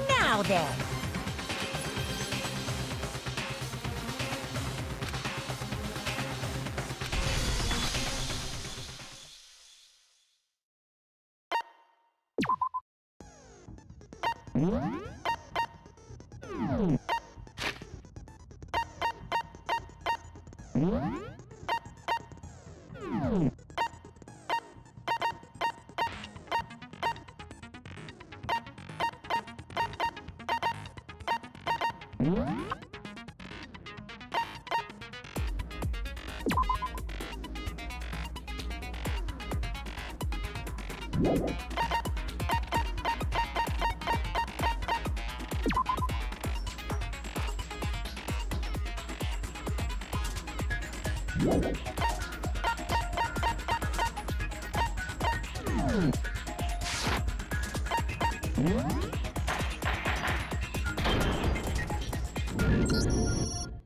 Now then.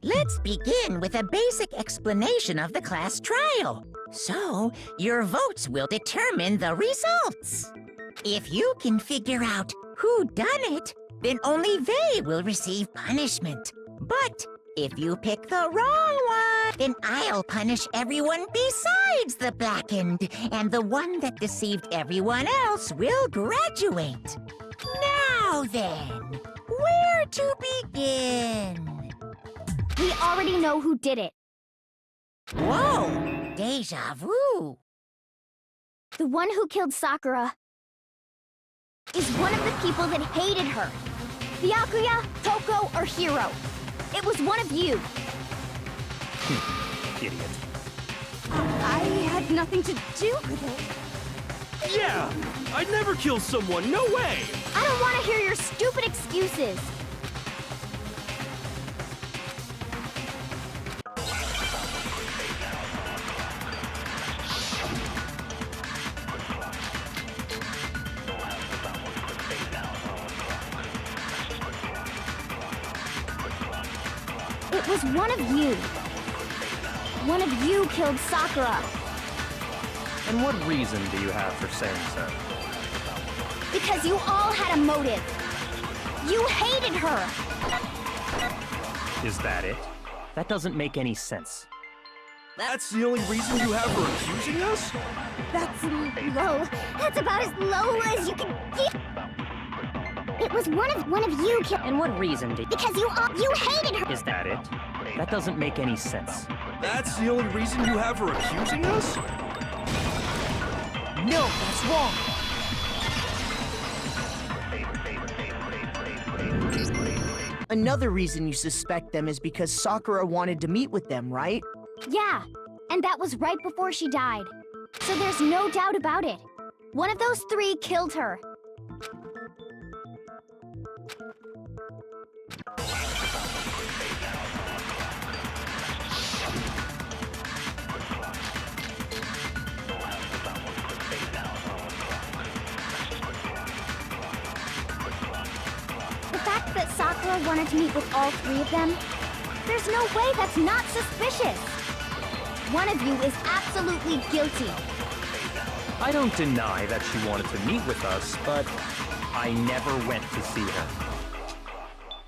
Let's begin with a basic explanation of the class trial. So, your votes will determine the results. If you can figure out who done it, then only they will receive punishment. But if you pick the wrong one, then I'll punish everyone besides the blackened, and the one that deceived everyone else will graduate. Now then, where to begin? We already know who did it. Whoa! Deja vu! The one who killed Sakura is one of the people that hated her. Byakuya, Toko, or Hiro. It was one of you. Idiot. I had nothing to do with it. Yeah! I'd never kill someone, no way! I don't want to hear your stupid excuses. It was one of you. One of you killed Sakura. And what reason do you have for saying so? Because you all had a motive. You hated her. Is that it? That doesn't make any sense. That's the only reason you have for accusing us? That's low. That's about as low as you can get. It was one of you killed. And what reason do Because you hated her. Is that it? That doesn't make any sense. That's the only reason you have for accusing us? No, that's wrong. Another reason you suspect them is because Sakura wanted to meet with them, right? Yeah, and that was right before she died. So there's no doubt about it. One of those three killed her. The fact that Sakura wanted to meet with all three of them, there's no way that's not suspicious. One of you is absolutely guilty. I don't deny that she wanted to meet with us, but I never went to see her.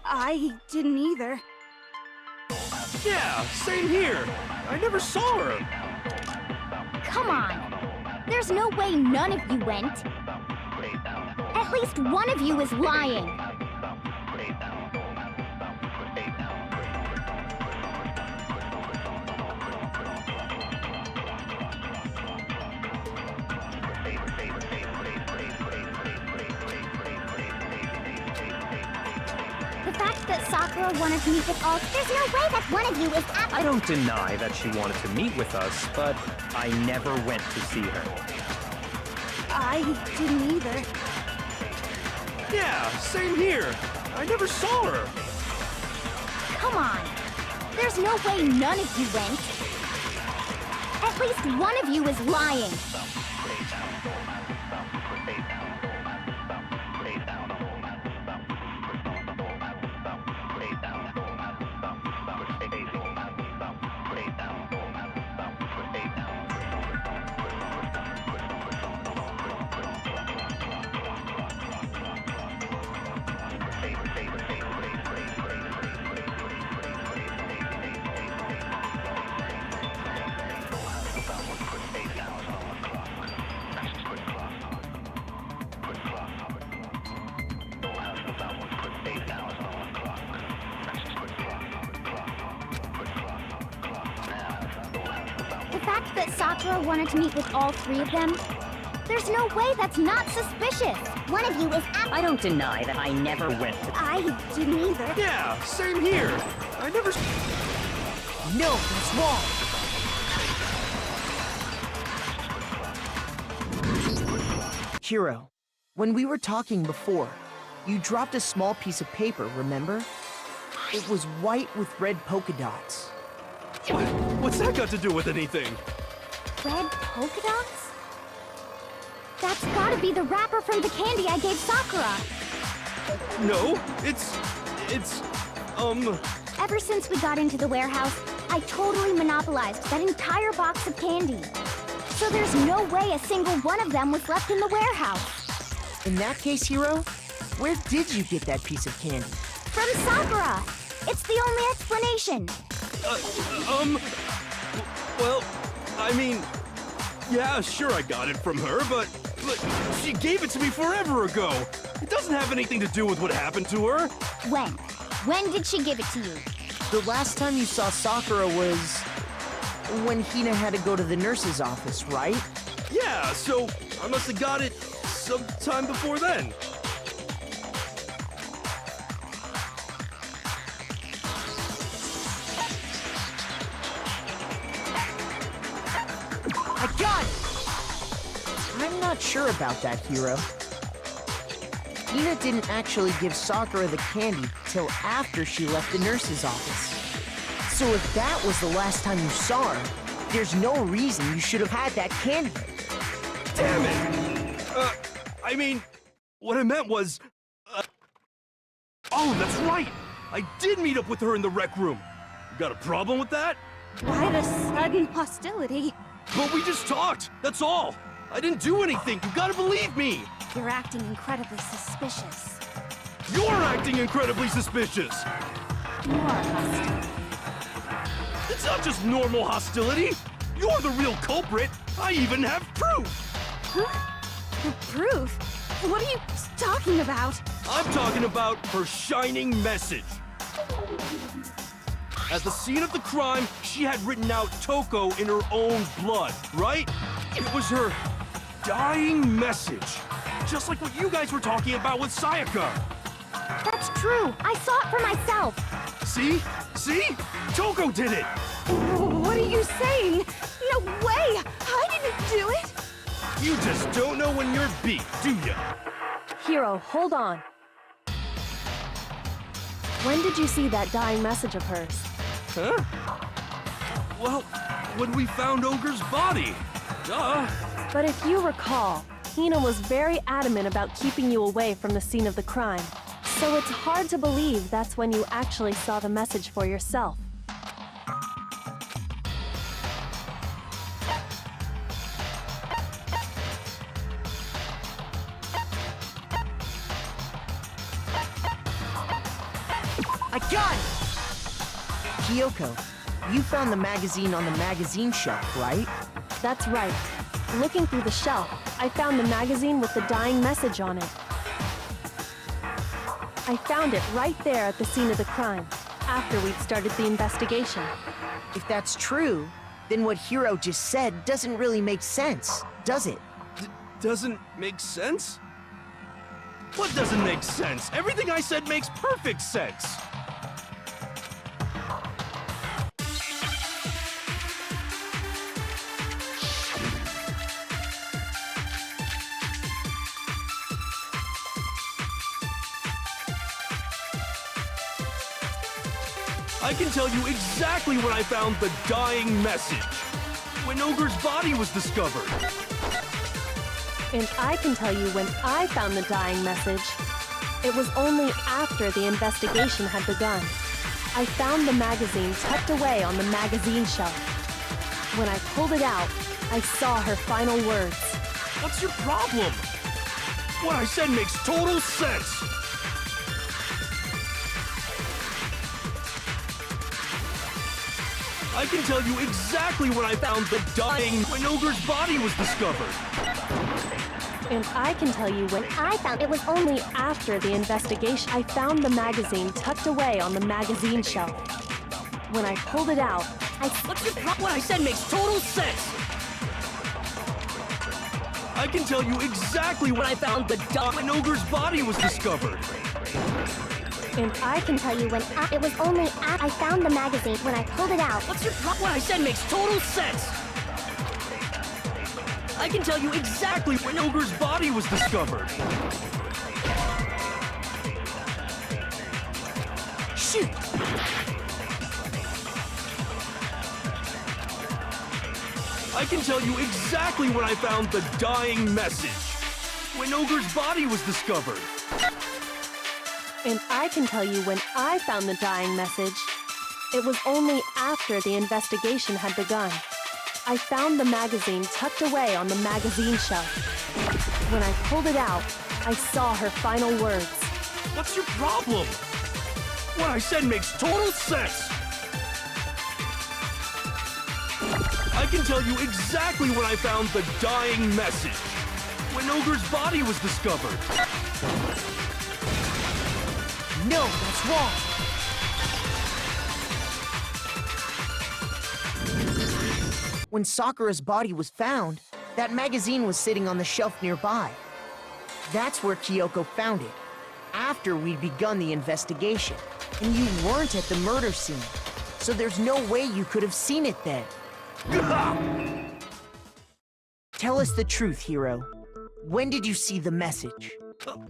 I didn't either. Yeah, same here. I never saw her. Come on. There's no way none of you went. At least one of you is lying. The fact that Sakura wanted to meet with all... There's no way that one of you is I don't deny that she wanted to meet with us, but I never went to see her. I didn't either. Yeah, same here. I never saw her. Come on. There's no way none of you went. At least one of you is lying. fact that Sakura wanted to meet with all three of them, there's no way that's not suspicious. One of you is I don't deny that I never went to... I didn't either. Yeah, same here. I never... No, that's wrong. Hiro, when we were talking before, you dropped a small piece of paper, remember? It was white with red polka dots. What's that got to do with anything? red polka dots? That's gotta be the wrapper from the candy I gave Sakura. No, it's... Ever since we got into the warehouse, I totally monopolized that entire box of candy. So there's no way a single one of them was left in the warehouse. In that case, Hiro, where did you get that piece of candy? From Sakura! It's the only explanation. Well, I mean, yeah, sure I got it from her, but she gave it to me forever ago. It doesn't have anything to do with what happened to her. When? When did she give it to you? The last time you saw Sakura was when Hina had to go to the nurse's office, right? Yeah, so I must have got it sometime before then. I got it! I'm not sure about that, Hiro. Hina didn't actually give Sakura the candy till after she left the nurse's office. So if that was the last time you saw her, there's no reason you should have had that candy. Damn it! I mean, what I meant was... Oh, that's right! I did meet up with her in the rec room. You got a problem with that? Why the sudden hostility? But we just talked, that's all. I didn't do anything, you gotta believe me! You're acting incredibly suspicious. You're acting incredibly suspicious! More hostile. It's not just normal hostility! You're the real culprit! I even have proof! Huh? The proof? What are you talking about? I'm talking about her shining message. At the scene of the crime, she had written out Toko in her own blood, right? It was her dying message. Just like what you guys were talking about with Sayaka. That's true. I saw it for myself. See? See? Toko did it! What are you saying? No way! I didn't do it! You just don't know when you're beat, do ya? Hiro, hold on. When did you see that dying message of hers? Huh? Well, when we found Ogre's body. Duh. But if you recall, Hina was very adamant about keeping you away from the scene of the crime. So it's hard to believe that's when you actually saw the message for yourself. I got it! Kyoko, you found the magazine on the magazine shelf, right? That's right. Looking through the shelf, I found the magazine with the dying message on it. I found it right there at the scene of the crime, after we'd started the investigation. If that's true, then what Hiro just said doesn't really make sense, does it? Doesn't make sense? What doesn't make sense? Everything I said makes perfect sense! I can tell you exactly when I found the dying message. When Ogre's body was discovered. And I can tell you when I found the dying message. It was only after the investigation had begun. I found the magazine tucked away on the magazine shelf. When I pulled it out, I saw her final words. What's your problem? What I said makes total sense. I can tell you exactly when I found the dying when Ogre's body was discovered. And I can tell you when I found it was only after the investigation. I found the magazine tucked away on the magazine shelf. When I pulled it out, What's your problem? What I said makes total sense. I can tell you exactly when I found the when Ogre's body was discovered. And I can tell you when it was only after I found the magazine when I pulled it out. What's your problem? What I said makes total sense. I can tell you exactly when Ogre's body was discovered. Shoot! I can tell you exactly when I found the dying message. When Ogre's body was discovered. And I can tell you when I found the dying message. It was only after the investigation had begun. I found the magazine tucked away on the magazine shelf. When I pulled it out, I saw her final words. What's your problem? What I said makes total sense. I can tell you exactly when I found the dying message. When Ogre's body was discovered. No, that's wrong. When Sakura's body was found, that magazine was sitting on the shelf nearby. That's where Kyoko found it, after we'd begun the investigation. And you weren't at the murder scene, so there's no way you could have seen it then. Tell us the truth, Hiro. When did you see the message?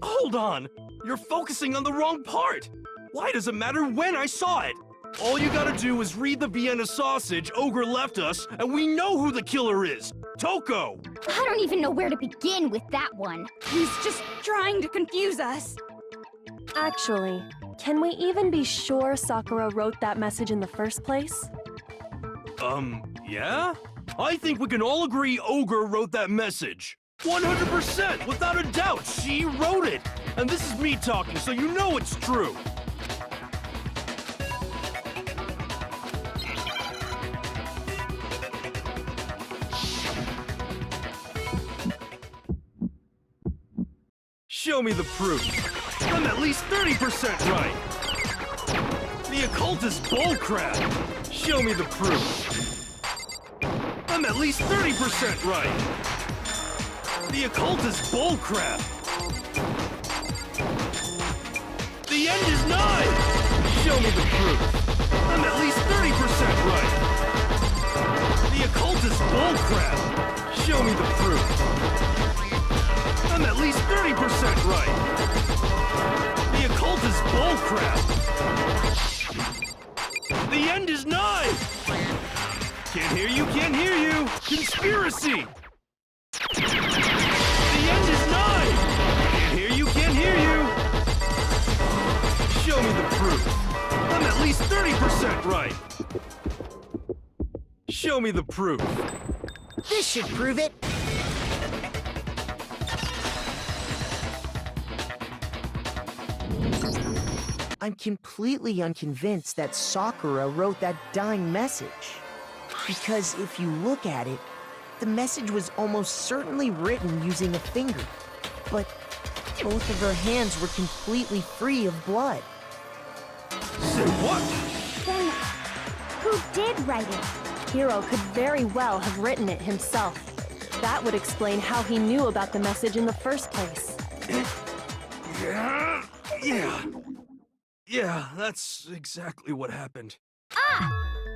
Hold on! You're focusing on the wrong part! Why does it matter when I saw it? All you gotta do is read the Vienna sausage Ogre left us, and we know who the killer is! Toko! I don't even know where to begin with that one. He's just trying to confuse us. Actually, can we even be sure Sakura wrote that message in the first place? Yeah? I think we can all agree Ogre wrote that message. 100%, without a doubt, she wrote it! And this is me talking, so you know it's true! Show me the proof. I'm at least 30% right. The occult is bullcrap. Show me the proof. I'm at least 30% right. The occult is bullcrap. The end is nigh. Show me the proof. I'm at least 30% right. The occult is bullcrap. Show me the proof. I'm at least 30% right. The occult is bullcrap. The end is nigh. Can't hear you, can't hear you. Conspiracy. The end is nigh. Can't hear you, can't hear you. Show me the proof. I'm at least 30% right. Show me the proof. This should prove it. I'm completely unconvinced that Sakura wrote that dying message. Because if you look at it, the message was almost certainly written using a finger. But both of her hands were completely free of blood. Say what? Then, who did write it? Hiro could very well have written it himself. That would explain how he knew about the message in the first place. Yeah, that's exactly what happened. Ah!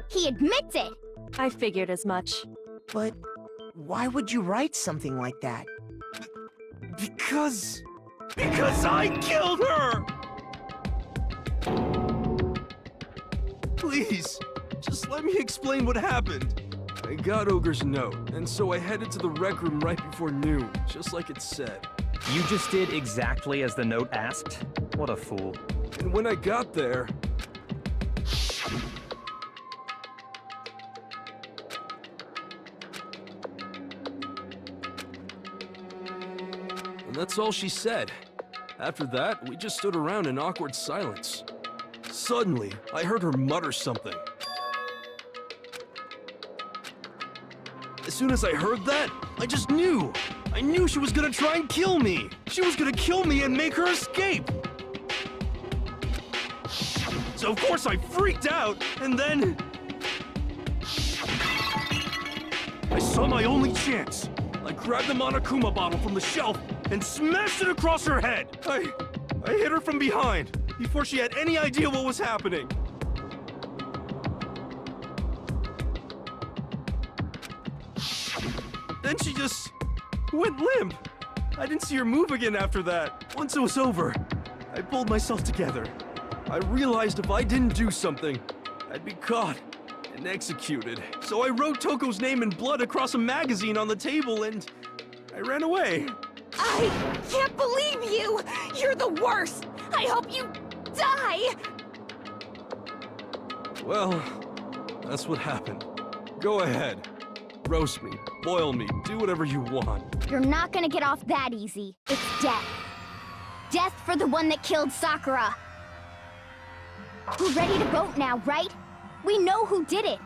He admits it! I figured as much. But why would you write something like that? Because I killed her! Please, just let me explain what happened. I got Ogre's note, and so I headed to the rec room right before noon, just like it said. You just did exactly as the note asked? What a fool. And when I got there... And that's all she said. After that, we just stood around in awkward silence. Suddenly, I heard her mutter something. As soon as I heard that, I just knew. I knew she was gonna try and kill me. She was gonna kill me and make her escape. So of course I freaked out, and then... I saw my only chance. I grabbed the Monokuma bottle from the shelf and smashed it across her head. I hit her from behind before she had any idea what was happening. Then she just went limp. I didn't see her move again after that. Once it was over, I pulled myself together. I realized if I didn't do something, I'd be caught and executed. So I wrote Toko's name in blood across a magazine on the table and I ran away. I can't believe you! You're the worst! I hope you die! Well, that's what happened. Go ahead. Roast me, boil me, do whatever you want. You're not gonna get off that easy. It's death. Death for the one that killed Sakura. We're ready to vote now, right? We know who did it.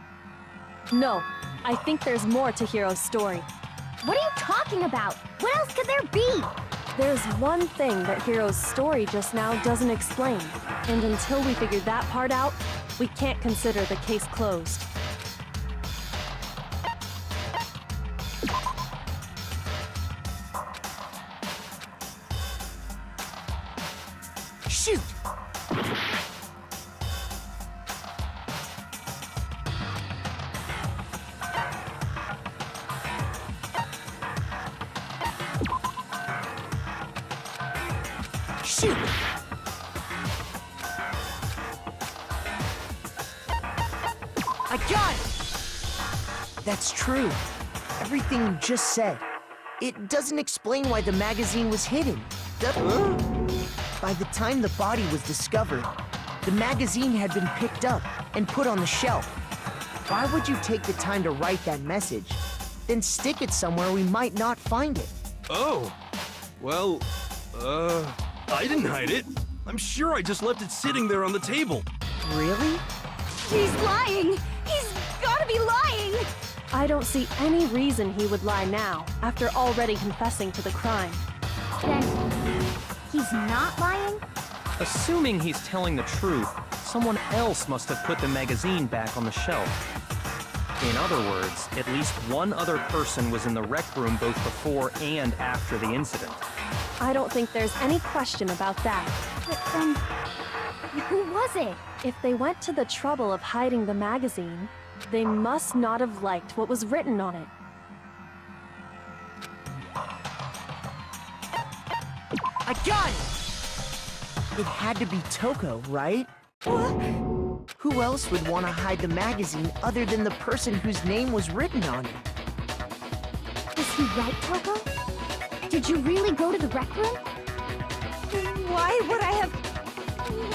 No, I think there's more to Hiro's story. What are you talking about? What else could there be? There's one thing that Hiro's story just now doesn't explain. And until we figure that part out, we can't consider the case closed. Shoot! Shoot! I got it! That's true. Everything you just said. It doesn't explain why the magazine was hidden. By the time the body was discovered, the magazine had been picked up and put on the shelf. Why would you take the time to write that message, then stick it somewhere we might not find it? Oh, well, I didn't hide it. I'm sure I just left it sitting there on the table. Really? He's lying! He's gotta be lying! I don't see any reason he would lie now, after already confessing to the crime. Then, he's not lying? Assuming he's telling the truth, someone else must have put the magazine back on the shelf. In other words, at least one other person was in the rec room both before and after the incident. I don't think there's any question about that. But then, who was it? If they went to the trouble of hiding the magazine, they must not have liked what was written on it. I got it! It had to be Toko, right? Who else would want to hide the magazine other than the person whose name was written on it? Was he right, Toko? Did you really go to the rec room? Why would I have...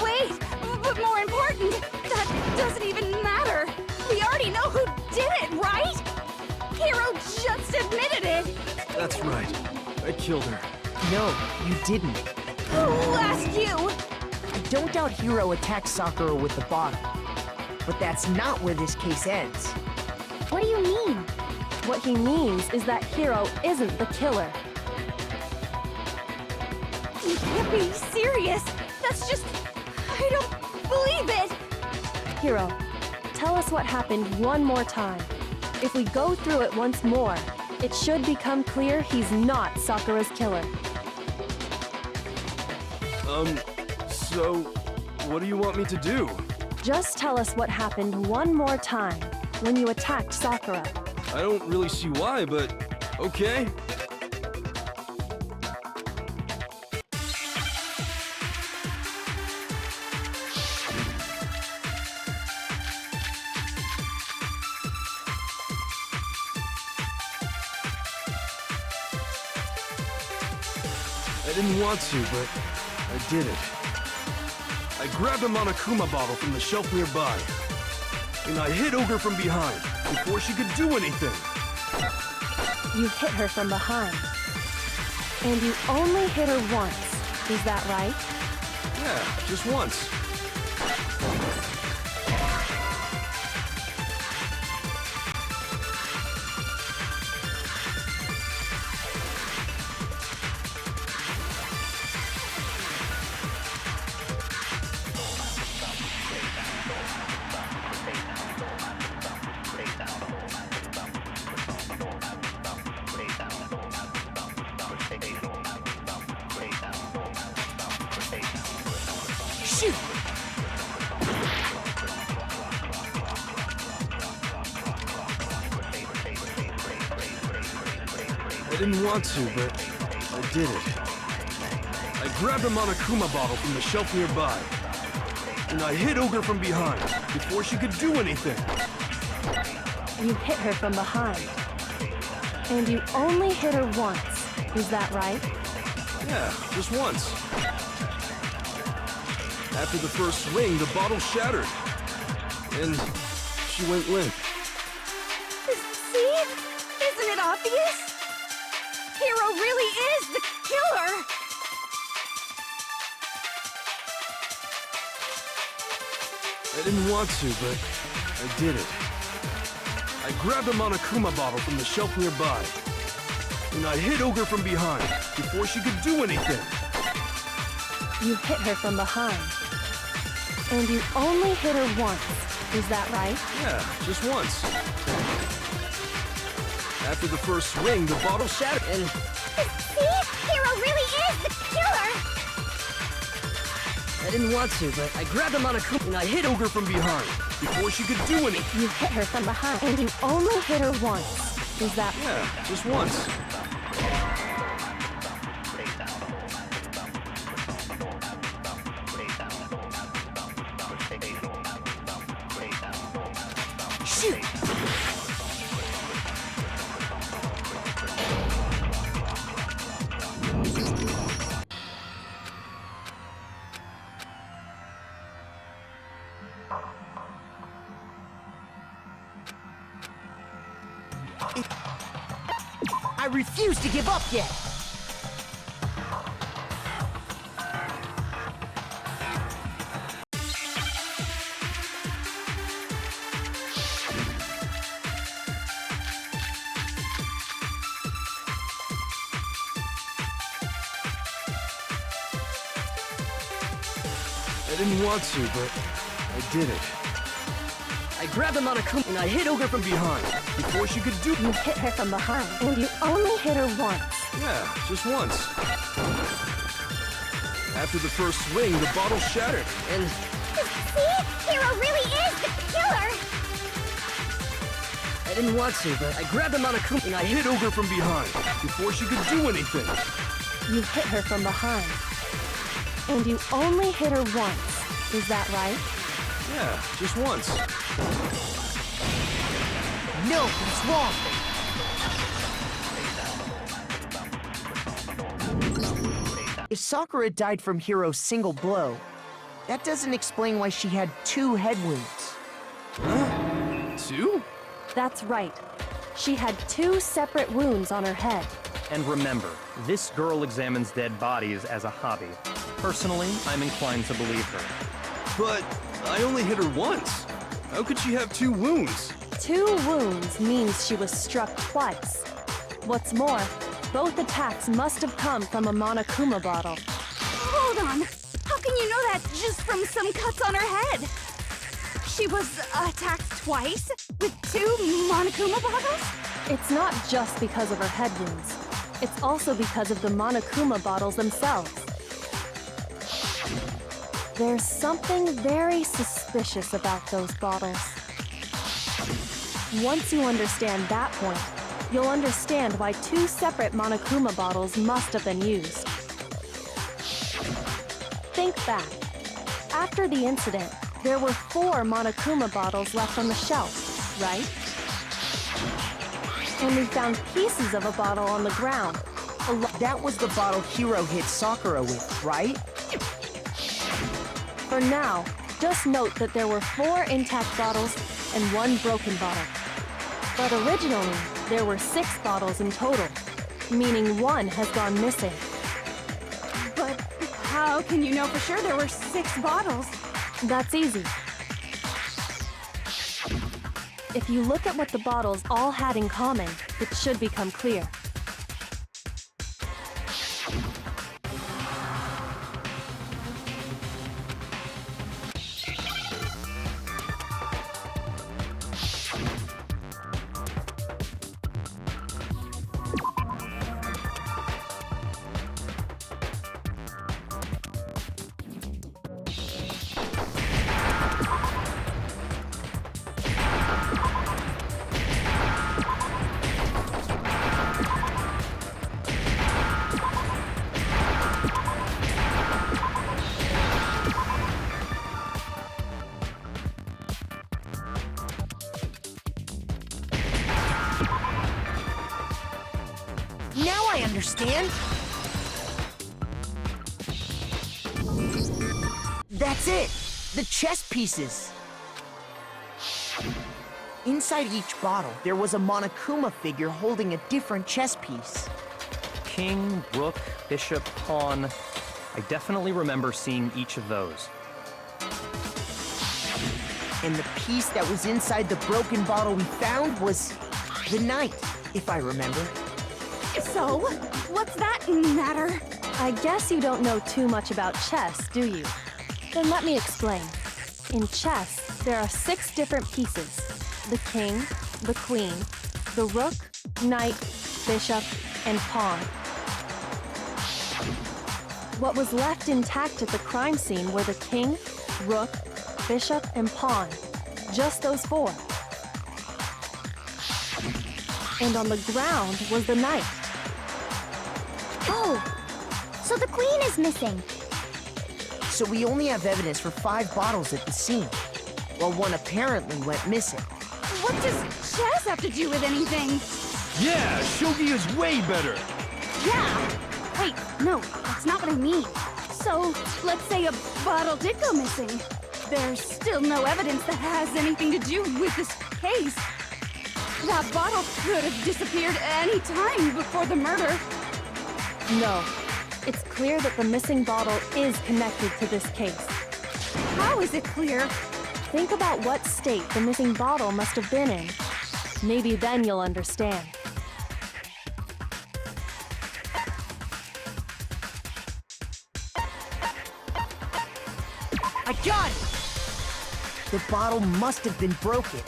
Wait! But more important, that doesn't even matter! We already know who did it, right? Hiro just admitted it! That's right. I killed her. No, you didn't. Who asked you? I don't doubt Hiro attacked Sakura with the bottle. But that's not where this case ends. What do you mean? What he means is that Hiro isn't the killer. You can't be serious! That's just... I don't believe it! Hiro, tell us what happened one more time. If we go through it once more, it should become clear he's not Sakura's killer. So, what do you want me to do? Just tell us what happened one more time when you attacked Sakura. I don't really see why, but okay. I didn't want to, but I did it. I grabbed a Monokuma bottle from the shelf nearby, and I hit Ogre from behind before she could do anything. You hit her from behind. And you only hit her once. Is that right? Yeah, just once. Shoot! I didn't want to, but I did it. I grabbed a Monokuma bottle from the shelf nearby, and I hit Ogre from behind before she could do anything. You hit her from behind. And you only hit her once. Is that right? Yeah, just once. After the first swing, the bottle shattered, and she went limp. See? Isn't it obvious? Hero really is the killer! I didn't want to, but I did it. I grabbed a Monokuma bottle from the shelf nearby, and I hit Ogre from behind before she could do anything. You hit her from behind. And you only hit her once. Is that right? Yeah, just once. After the first swing, the bottle shattered, and See? Hero really is the killer! I didn't want to, but I grabbed him on a coop and I hit him. Ogre from behind before she could do anything. You hit her from behind. And you only hit her once. Is that... Yeah, just once. Shoot! I refuse to give up yet! I didn't want to, but I did it. I grabbed him on a coop and I hit Ogre from Behind before she could do. You hit her from behind. And you only hit her once. Yeah, just once. After the first swing, the bottle shattered, and See? Hero really is the killer! I didn't want to, but I grabbed him on a coop and I hit hit Ogre from behind before she could do anything. You hit her from behind. And you only hit her once. Is that right? Yeah, just once. No, it's wrong! If Sakura died from Hiro's single blow, that doesn't explain why she had 2 head wounds. Two? That's right. She had 2 separate wounds on her head. And remember, this girl examines dead bodies as a hobby. Personally, I'm inclined to believe her. But I only hit her once. How could she have 2 wounds? 2 wounds means she was struck twice. What's more, both attacks must have come from a Monokuma bottle. Hold on. How can you know that just from some cuts on her head? She was attacked twice with 2 Monokuma bottles? It's not just because of her head wounds. It's also because of the Monokuma bottles themselves. There's something very suspicious about those bottles. Once you understand that point, you'll understand why 2 separate Monokuma bottles must have been used. Think back. After the incident, there were 4 Monokuma bottles left on the shelf, right? And we found pieces of a bottle on the ground. That was the bottle Hiro hit Sakura with, right? For now, just note that there were 4 intact bottles and 1 broken bottle. But originally, there were 6 bottles in total, meaning 1 has gone missing. But how can you know for sure there were 6 bottles? That's easy. If you look at what the bottles all had in common, it should become clear. understand? That's it! The chess pieces! Inside each bottle, there was a Monokuma figure holding a different chess piece. King, rook, bishop, pawn. I definitely remember seeing each of those. And the piece that was inside the broken bottle we found was the knight, if I remember. So, what's that matter? I guess you don't know too much about chess, do you? Then let me explain. In chess, there are 6 different pieces. The king, the queen, the rook, knight, bishop, and pawn. What was left intact at the crime scene were the king, rook, bishop, and pawn. Just those 4. And on the ground was the knight. Oh, so the queen is missing. So we only have evidence for 5 bottles at the scene, while one apparently went missing. What does chess have to do with anything? Yeah, shogi is way better. Yeah. Wait, no, that's not what I mean. So, let's say a bottle did go missing. There's still no evidence that has anything to do with this case. That bottle could have disappeared any time before the murder. No. It's clear that the missing bottle is connected to this case. How is it clear? Think about what state the missing bottle must have been in. Maybe then you'll understand. I got it! The bottle must have been broken.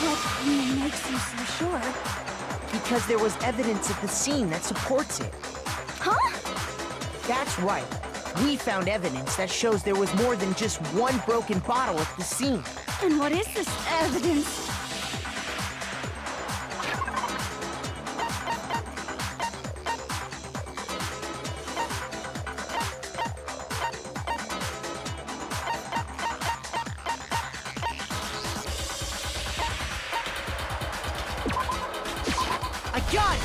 What makes you so sure? Because there was evidence at the scene that supports it. Huh? That's right. We found evidence that shows there was more than just one broken bottle at the scene. And what is this evidence? I got it!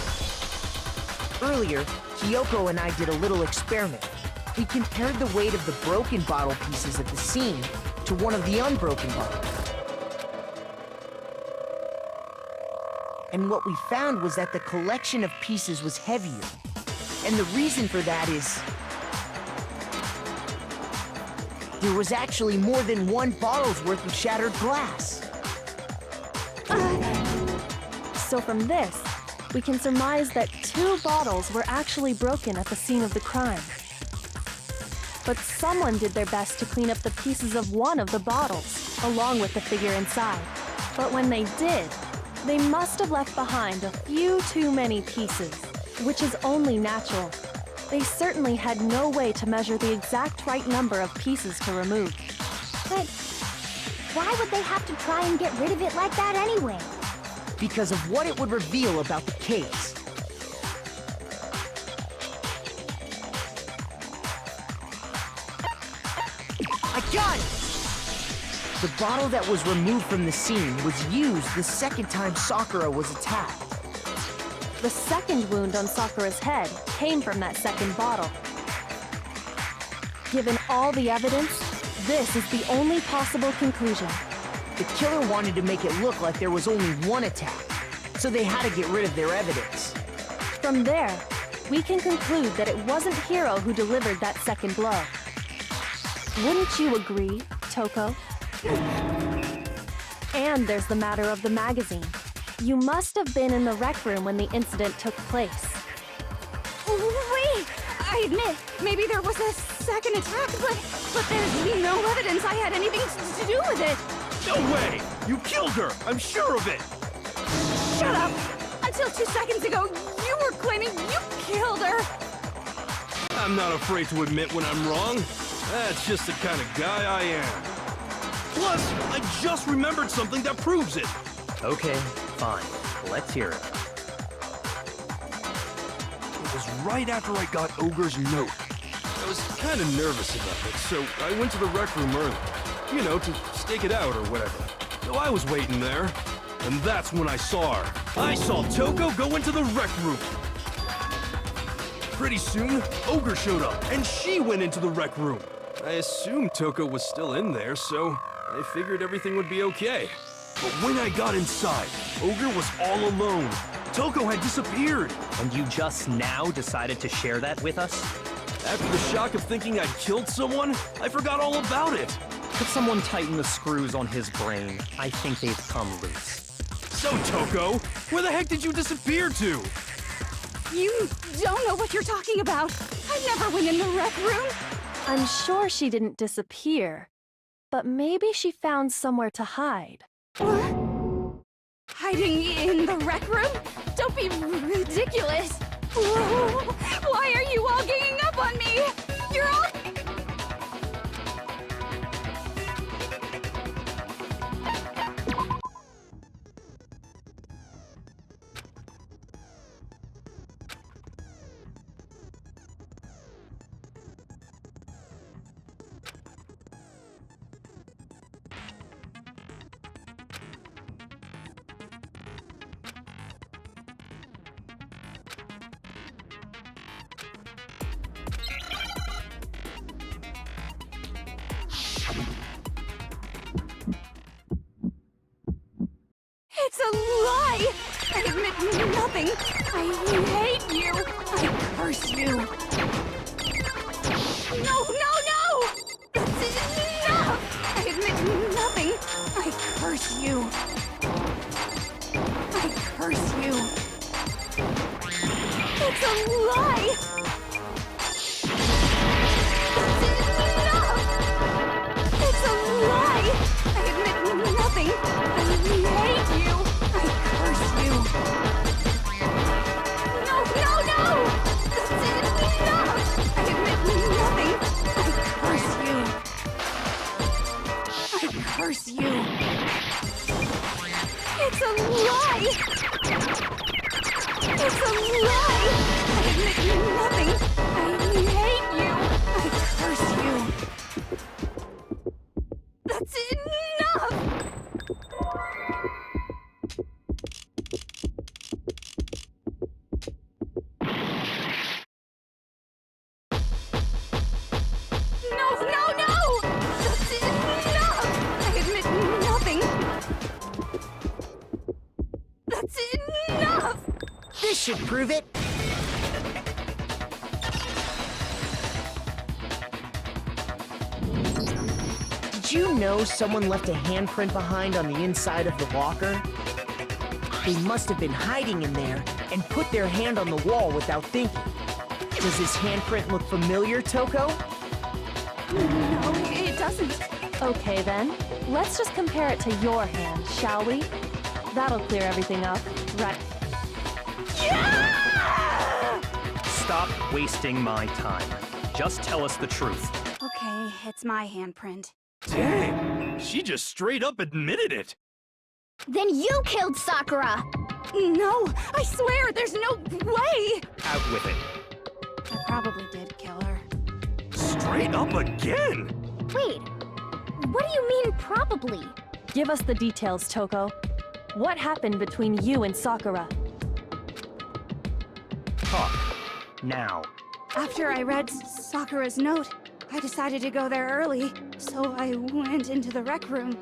Earlier, Kyoko and I did a little experiment. We compared the weight of the broken bottle pieces at the scene to one of the unbroken bottles. And what we found was that the collection of pieces was heavier. And the reason for that is there was actually more than one bottle's worth of shattered glass. So from this, we can surmise that 2 bottles were actually broken at the scene of the crime. But someone did their best to clean up the pieces of one of the bottles, along with the figure inside. But when they did, they must have left behind a few too many pieces, which is only natural. They certainly had no way to measure the exact right number of pieces to remove. But why would they have to try and get rid of it like that anyway? Because of what it would reveal about the case. I got it! The bottle that was removed from the scene was used the second time Sakura was attacked. The second wound on Sakura's head came from that second bottle. Given all the evidence, this is the only possible conclusion. The killer wanted to make it look like there was only one attack, so they had to get rid of their evidence. From there, we can conclude that it wasn't Hiro who delivered that second blow. Wouldn't you agree, Toko? And there's the matter of the magazine. You must have been in the rec room when the incident took place. Wait! I admit, maybe there was a second attack, but there's no evidence I had anything to do with it. No way! You killed her! I'm sure of it! Shut up! Until 2 seconds ago, you were claiming you killed her! I'm not afraid to admit when I'm wrong. That's just the kind of guy I am. Plus, I just remembered something that proves it. Okay, fine. Let's hear it. It was right after I got Ogre's note. I was kind of nervous about it, so I went to the rec room early. You know, to stake it out or whatever. So I was waiting there, and that's when I saw her. I saw Toko go into the rec room. Pretty soon, Ogre showed up, and she went into the rec room. I assumed Toko was still in there, so I figured everything would be okay. But when I got inside, Ogre was all alone. Toko had disappeared. And you just now decided to share that with us? After the shock of thinking I'd killed someone, I forgot all about it. Could someone tighten the screws on his brain? I think they've come loose. So, Toko, where the heck did you disappear to? You don't know what you're talking about. I never went in the rec room. I'm sure she didn't disappear, but maybe she found somewhere to hide. What? Hiding in the rec room? Don't be ridiculous. Whoa. Why are you all ganging up on me? You're all... It's a lie! I admit nothing. I hate you. I curse you. No, no, no! That's enough! I admit nothing. I curse you. I curse you. It's a lie! That's enough! It's a lie! I admit nothing. I hate you. I curse you. No, no, no! That's enough! I admit nothing. I curse you. It's a lie! It's a lie! I admit nothing. I hate you. I curse you. That's enough! No, no, no! That's enough! I admit nothing. That's enough! This should prove it. Did you know someone left a handprint behind on the inside of the locker? They must have been hiding in there and put their hand on the wall without thinking. Does this handprint look familiar, Toko? No, it doesn't. Okay then, let's just compare it to your hand, shall we? That'll clear everything up, right? Yeah! Stop wasting my time. Just tell us the truth. Okay, it's my handprint. Dang, she just straight up admitted it. Then you killed Sakura! No, I swear, there's no way! Out with it. I probably did kill her. Straight up again? Wait, what do you mean probably? Give us the details, Toko. What happened between you and Sakura? Talk. Now. After I read Sakura's note, I decided to go there early, so I went into the rec room.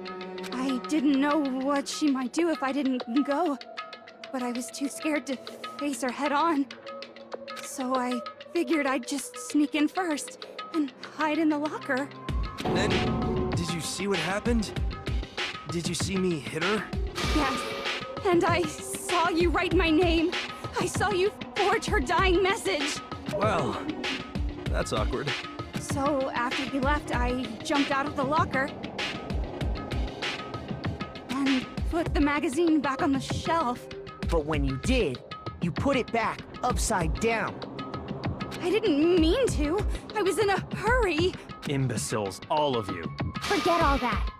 I didn't know what she might do if I didn't go, but I was too scared to face her head on. So I figured I'd just sneak in first and hide in the locker. And did you see what happened? Did you see me hit her? Yes, and I saw you write my name. I saw you forge her dying message. Well, that's awkward. So after you left, I jumped out of the locker and put the magazine back on the shelf. But when you did, you put it back upside down. I didn't mean to. I was in a hurry. Imbeciles, all of you. Forget all that.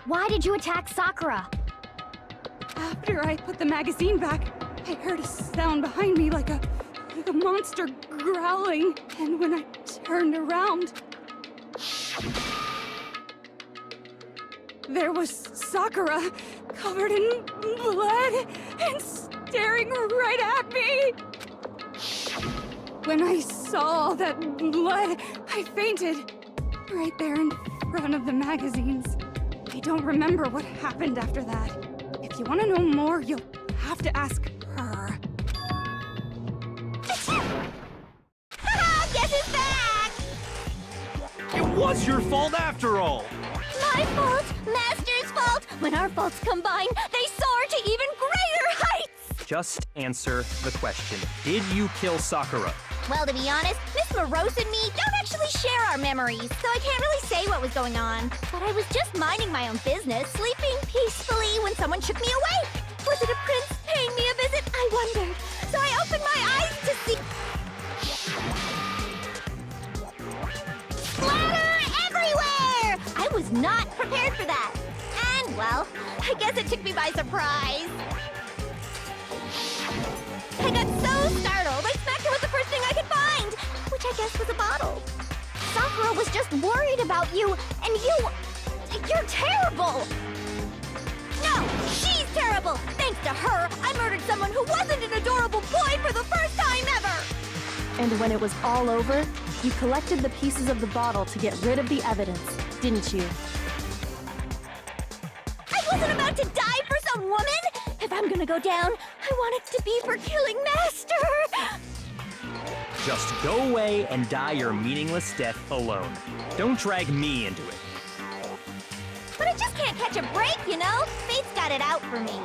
Why did you attack Sakura? After I put the magazine back, I heard a sound behind me like a monster growling. And when I turned around, there was Sakura, covered in blood and staring right at me. When I saw all that blood, I fainted. Right there in front of the magazines. I don't remember what happened after that. If you want to know more, you'll have to ask her. Guess who's back? It was your fault after all! My fault, Master's fault. When our faults combine, they soar to even greater heights. Just answer the question. Did you kill Sakura? Well, to be honest, Miss Morose and me don't actually share our memories, so I can't really say what was going on. But I was just minding my own business, sleeping peacefully when someone shook me awake. Was it a prince paying me a visit? I wondered. So I opened my eyes to see... Splatter everywhere! I was not prepared for that. And, well, I guess it took me by surprise. I got so startled, I smacked her with the first thing I could find, which I guess was a bottle. Sakura was just worried about you, and you're terrible! No, she's terrible! Thanks to her, I murdered someone who wasn't an adorable boy for the first time ever! And when it was all over, you collected the pieces of the bottle to get rid of the evidence, didn't you? I wasn't about to die for some woman! If I'm gonna go down, I want it to be for killing Master! Just go away and die your meaningless death alone. Don't drag me into it. But I just can't catch a break, you know? Fate's got it out for me.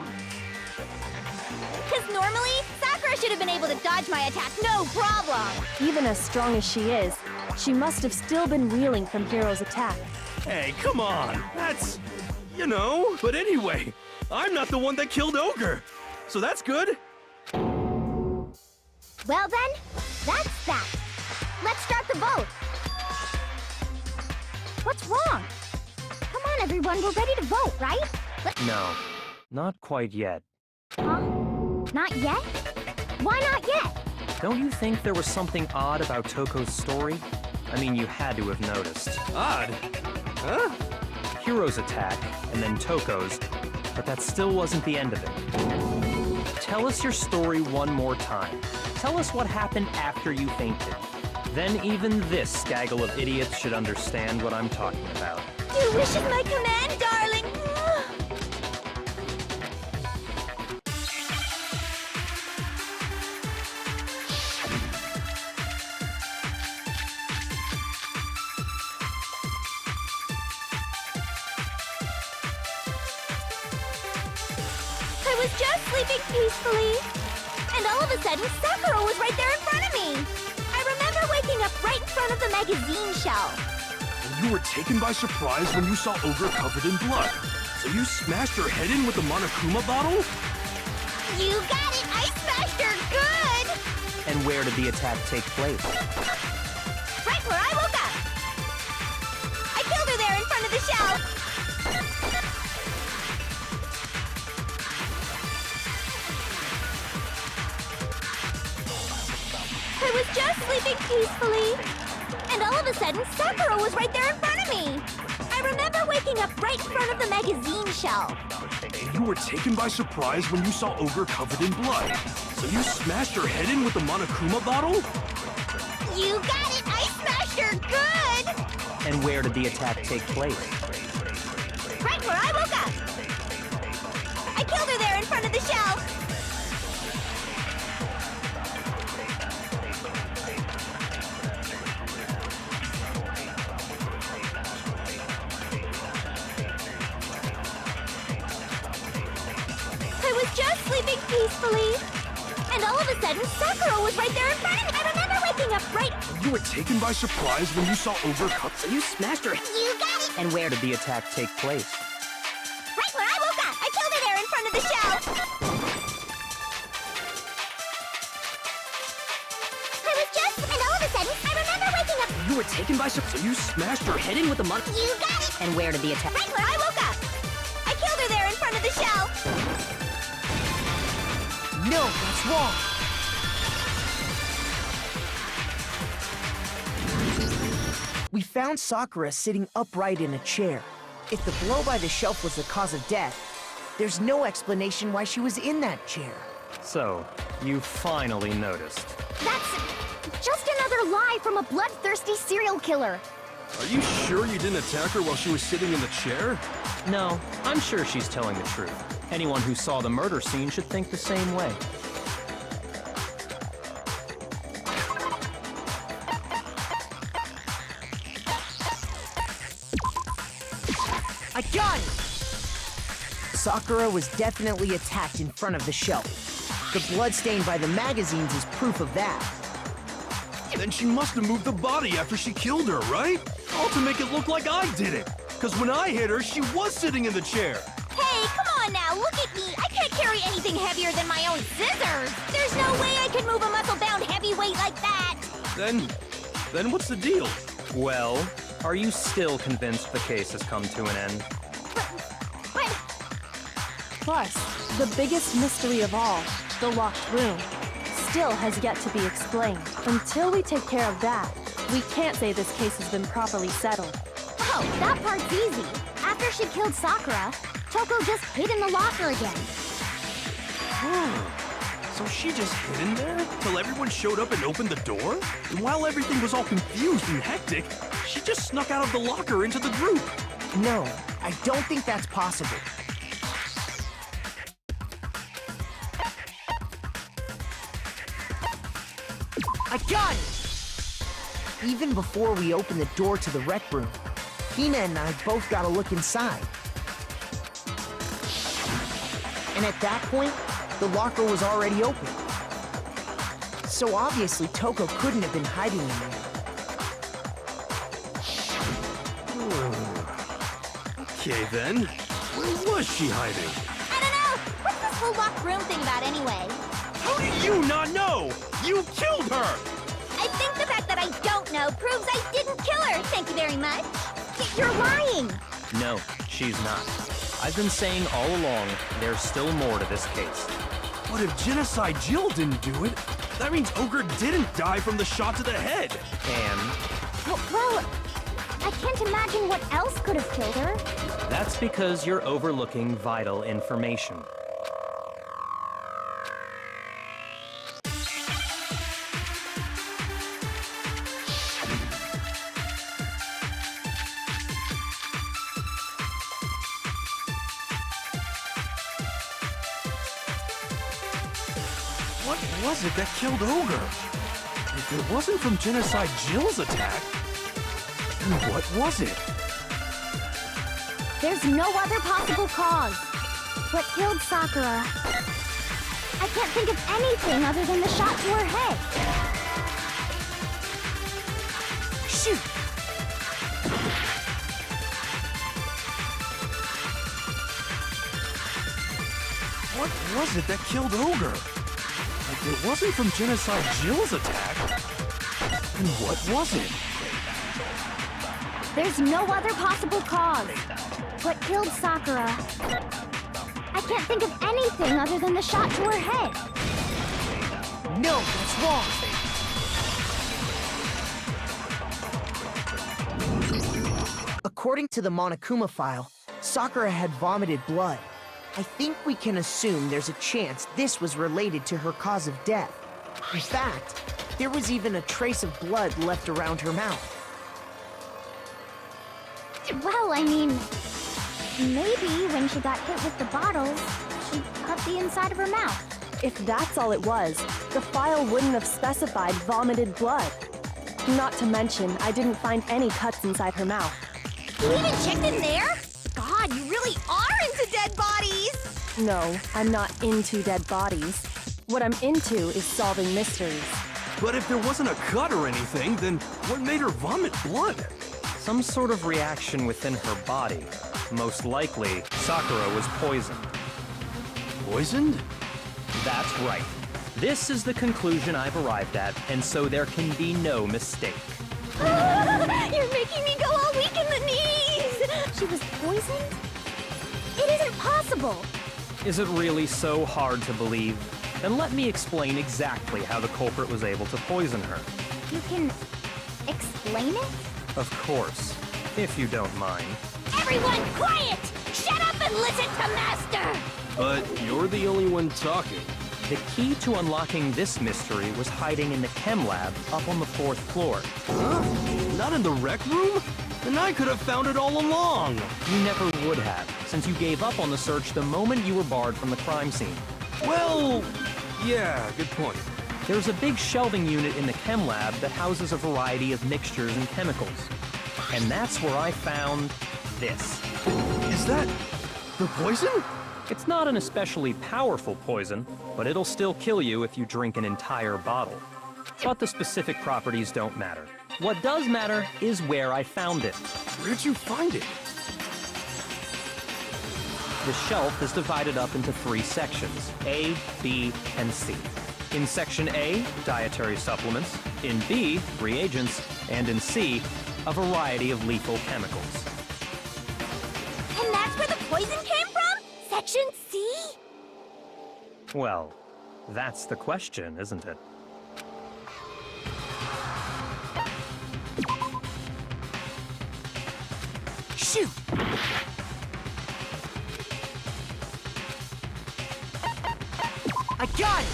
Because normally, Sakura should have been able to dodge my attack, no problem! Even as strong as she is, she must have still been reeling from Hiro's attack. Hey, come on! That's... you know... But anyway, I'm not the one that killed Ogre! So that's good! Well then, that's that. Let's start the vote. What's wrong? Come on, everyone, we're ready to vote, right? No, not quite yet. Huh? Not yet? Why not yet? Don't you think there was something odd about Toko's story? I mean, you had to have noticed. Odd? Huh? Hiro's attack, and then Toko's, but that still wasn't the end of it. Tell us your story one more time. Tell us what happened after you fainted. Then even this gaggle of idiots should understand what I'm talking about. Your wish is my command, darling. I was just sleeping peacefully, and all of a sudden, Sakura was right there in front of me. I remember waking up right in front of the magazine shelf. And you were taken by surprise when you saw Ogre covered in blood. So you smashed her head in with the Monokuma bottle? You got it! I smashed her good! And where did the attack take place? Right where I woke up! I killed her there in front of the shelf! I was just sleeping peacefully, and all of a sudden, Sakura was right there in front of me. I remember waking up right in front of the magazine shelf. You were taken by surprise when you saw Ogre covered in blood. So you smashed her head in with the Monokuma bottle? You got it! I smashed her good! And where did the attack take place? Right where I woke up! I killed her there in front of the shelf! I was just sleeping peacefully, and all of a sudden, Sakura was right there in front of me. I remember waking up right... You were taken by surprise when you saw Ogre cut. So you smashed her. You got it! And where did the attack take place? Right where I woke up! I killed her there in front of the shelf! I was just... And all of a sudden, I remember waking up... You were taken by surprise. So you smashed her head in with the monk. You got it! And where did the attack... Right where I woke up! I killed her there in front of the shelf! No, that's wrong. We found Sakura sitting upright in a chair. If the blow by the shelf was the cause of death, there's no explanation why she was in that chair. So, you finally noticed. Just another lie from a bloodthirsty serial killer. Are you sure you didn't attack her while she was sitting in the chair? No, I'm sure she's telling the truth. Anyone who saw the murder scene should think the same way. I got it! Sakura was definitely attacked in front of the shelf. The blood stain by the magazines is proof of that. Then she must have moved the body after she killed her, right? All to make it look like I did it. Because when I hit her, she was sitting in the chair. Hey, come on now, look at me. I can't carry anything heavier than my own scissors. There's no way I can move a muscle-bound heavyweight like that. Then what's the deal? Well, are you still convinced the case has come to an end? But Plus, the biggest mystery of all, the locked room, still has yet to be explained. Until we take care of that, we can't say this case has been properly settled. oh, that part's easy. After she killed Sakura, Toko just hid in the locker again. So she just hid in there till everyone showed up and opened the door? And while everything was all confused and hectic, she just snuck out of the locker into the group. No, I don't think that's possible. I got it! Even before we open the door to the rec room, Hina and I both got a look inside. And at that point, the locker was already open. So obviously Toko couldn't have been hiding in there. Okay then, where was she hiding? I don't know. What's this whole locked room thing about anyway? How do you not know? You killed her! I think the fact that I don't know proves I didn't kill her. Thank you very much. You're lying. No, she's not. I've been saying all along, there's still more to this case. But if Genocide Jill didn't do it, that means Ogre didn't die from the shot to the head. And Well, I can't imagine what else could have killed her. that's because you're overlooking vital information. What was it that killed Ogre? If it wasn't from Genocide Jill's attack, then what was it? There's no other possible cause. What killed Sakura? I can't think of anything other than the shot to her head. Shoot! What was it that killed Ogre? If it wasn't from Genocide Jill's attack, then what was it? There's no other possible cause. What killed Sakura? I can't think of anything other than the shot to her head. No, that's wrong! According to the Monokuma file, Sakura had vomited blood. I think we can assume there's a chance this was related to her cause of death. In fact, there was even a trace of blood left around her mouth. Well, I mean, maybe when she got hit with the bottles, she cut the inside of her mouth. If that's all it was, the file wouldn't have specified vomited blood. Not to mention, I didn't find any cuts inside her mouth. You even checked in there? God, you really are into dead bodies! No, I'm not into dead bodies. What I'm into is solving mysteries. But if there wasn't a cut or anything, then what made her vomit blood? Some sort of reaction within her body. Most likely, Sakura was poisoned. Poisoned? That's right. This is the conclusion I've arrived at, and so there can be no mistake. You're making me go all weak in the knees! She was poisoned? It isn't possible! Is it really so hard to believe? Then let me explain exactly how the culprit was able to poison her. You can explain it? Of course, if you don't mind. Everyone quiet! Shut up and listen to Master! But you're the only one talking. The key to unlocking this mystery was hiding in the chem lab up on the 4th floor. Huh? Not in the rec room? Then I could have found it all along. You never would have, since you gave up on the search the moment you were barred from the crime scene. Well, yeah, good point. There's a big shelving unit in the chem lab that houses a variety of mixtures and chemicals. And that's where I found this. Is that the poison? It's not an especially powerful poison, but it'll still kill you if you drink an entire bottle. But the specific properties don't matter. What does matter is where I found it. Where'd you find it? The shelf is divided up into 3 sections, A, B, and C. In Section A, dietary supplements. In B, reagents. And in C, a variety of lethal chemicals. And that's where the poison came from? Section C? Well, that's the question, isn't it? Shoot! I got it!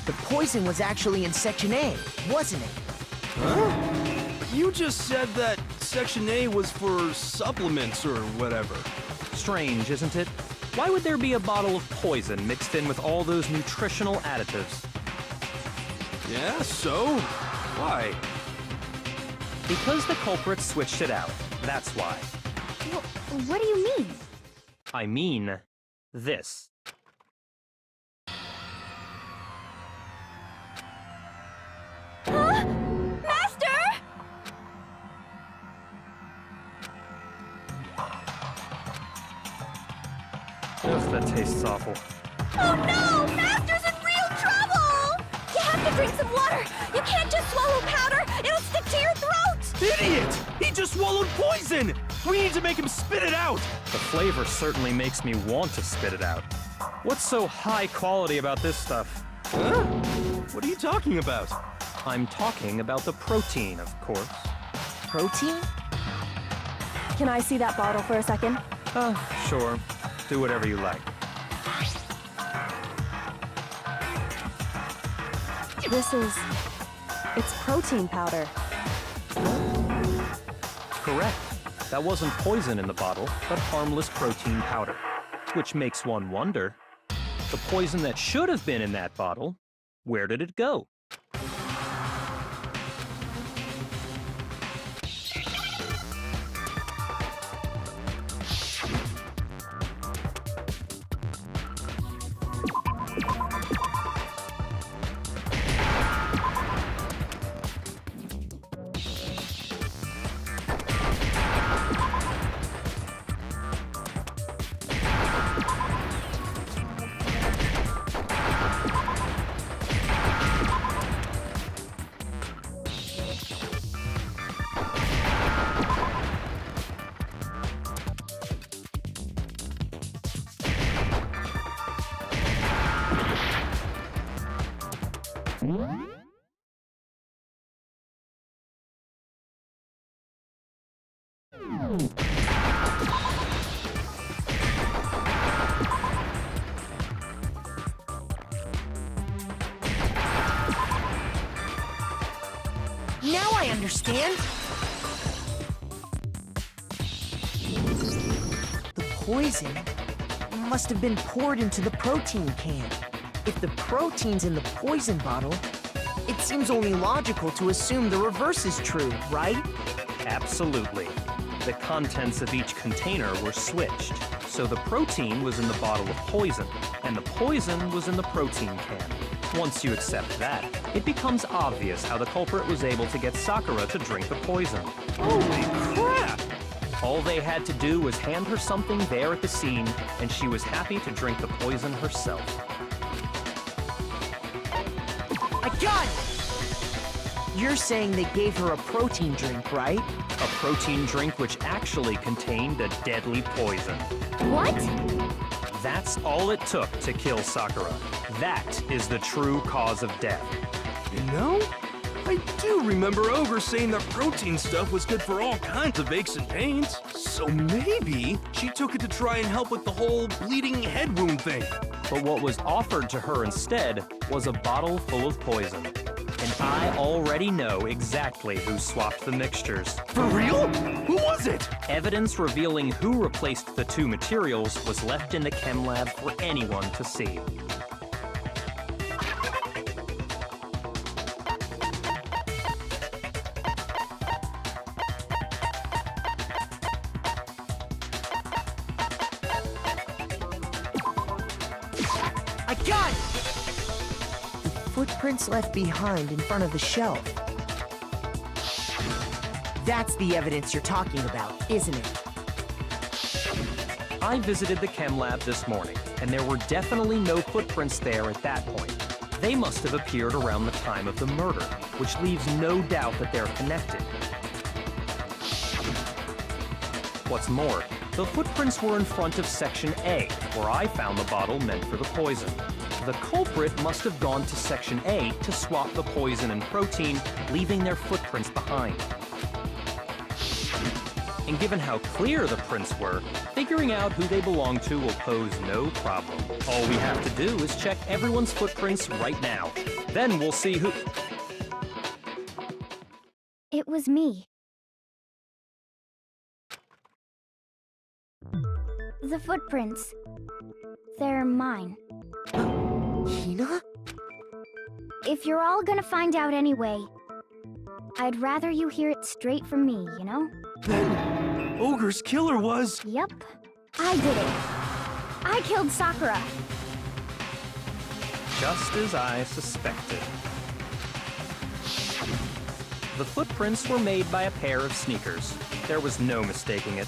The poison was actually in Section A, wasn't it? Huh? You just said that Section A was for supplements or whatever. Strange, isn't it? Why would there be a bottle of poison mixed in with all those nutritional additives? Yeah, so? Why? Because the culprits switched it out. That's why. What do you mean? I mean, this. Huh? Master! Ugh, that tastes awful. Oh no! Master's in real trouble! You have to drink some water! You can't just swallow powder! It'll stick to your throat! Idiot! He just swallowed poison! We need to make him spit it out! The flavor certainly makes me want to spit it out. What's so high quality about this stuff? Huh? What are you talking about? I'm talking about the protein, of course. Protein? Can I see that bottle for a second? Sure. Do whatever you like. It's protein powder. Correct. That wasn't poison in the bottle, but harmless protein powder. Which makes one wonder, the poison that should have been in that bottle, where did it go? Now I understand! The poison must have been poured into the protein can. If the protein's in the poison bottle, it seems only logical to assume the reverse is true, right? Absolutely. The contents of each container were switched, so the protein was in the bottle of poison, and the poison was in the protein can. Once you accept that, it becomes obvious how the culprit was able to get Sakura to drink the poison. Holy crap! All they had to do was hand her something there at the scene, and she was happy to drink the poison herself. I got it! You're saying they gave her a protein drink, right? A protein drink which actually contained a deadly poison. What? That's all it took to kill Sakura. That is the true cause of death. You know, I do remember Ogre saying that protein stuff was good for all kinds of aches and pains. So maybe she took it to try and help with the whole bleeding head wound thing. But what was offered to her instead was a bottle full of poison. And I already know exactly who swapped the mixtures. For real? Who was it? Evidence revealing who replaced the two materials was left in the chem lab for anyone to see. I got it! The footprints left behind in front of the shelf. That's the evidence you're talking about, isn't it? I visited the chem lab this morning, and there were definitely no footprints there at that point. They must have appeared around the time of the murder, which leaves no doubt that they're connected. What's more, the footprints were in front of Section A, where I found the bottle meant for the poison. The culprit must have gone to Section A to swap the poison and protein, leaving their footprints behind. And given how clear the prints were, figuring out who they belong to will pose no problem. All we have to do is check everyone's footprints right now. Then we'll see who... It was me. The footprints. They're mine. Hina? If you're all gonna find out anyway, I'd rather you hear it straight from me, you know? Then Ogre's killer was... Yep. I did it. I killed Sakura. Just as I suspected. The footprints were made by a pair of sneakers. There was no mistaking it.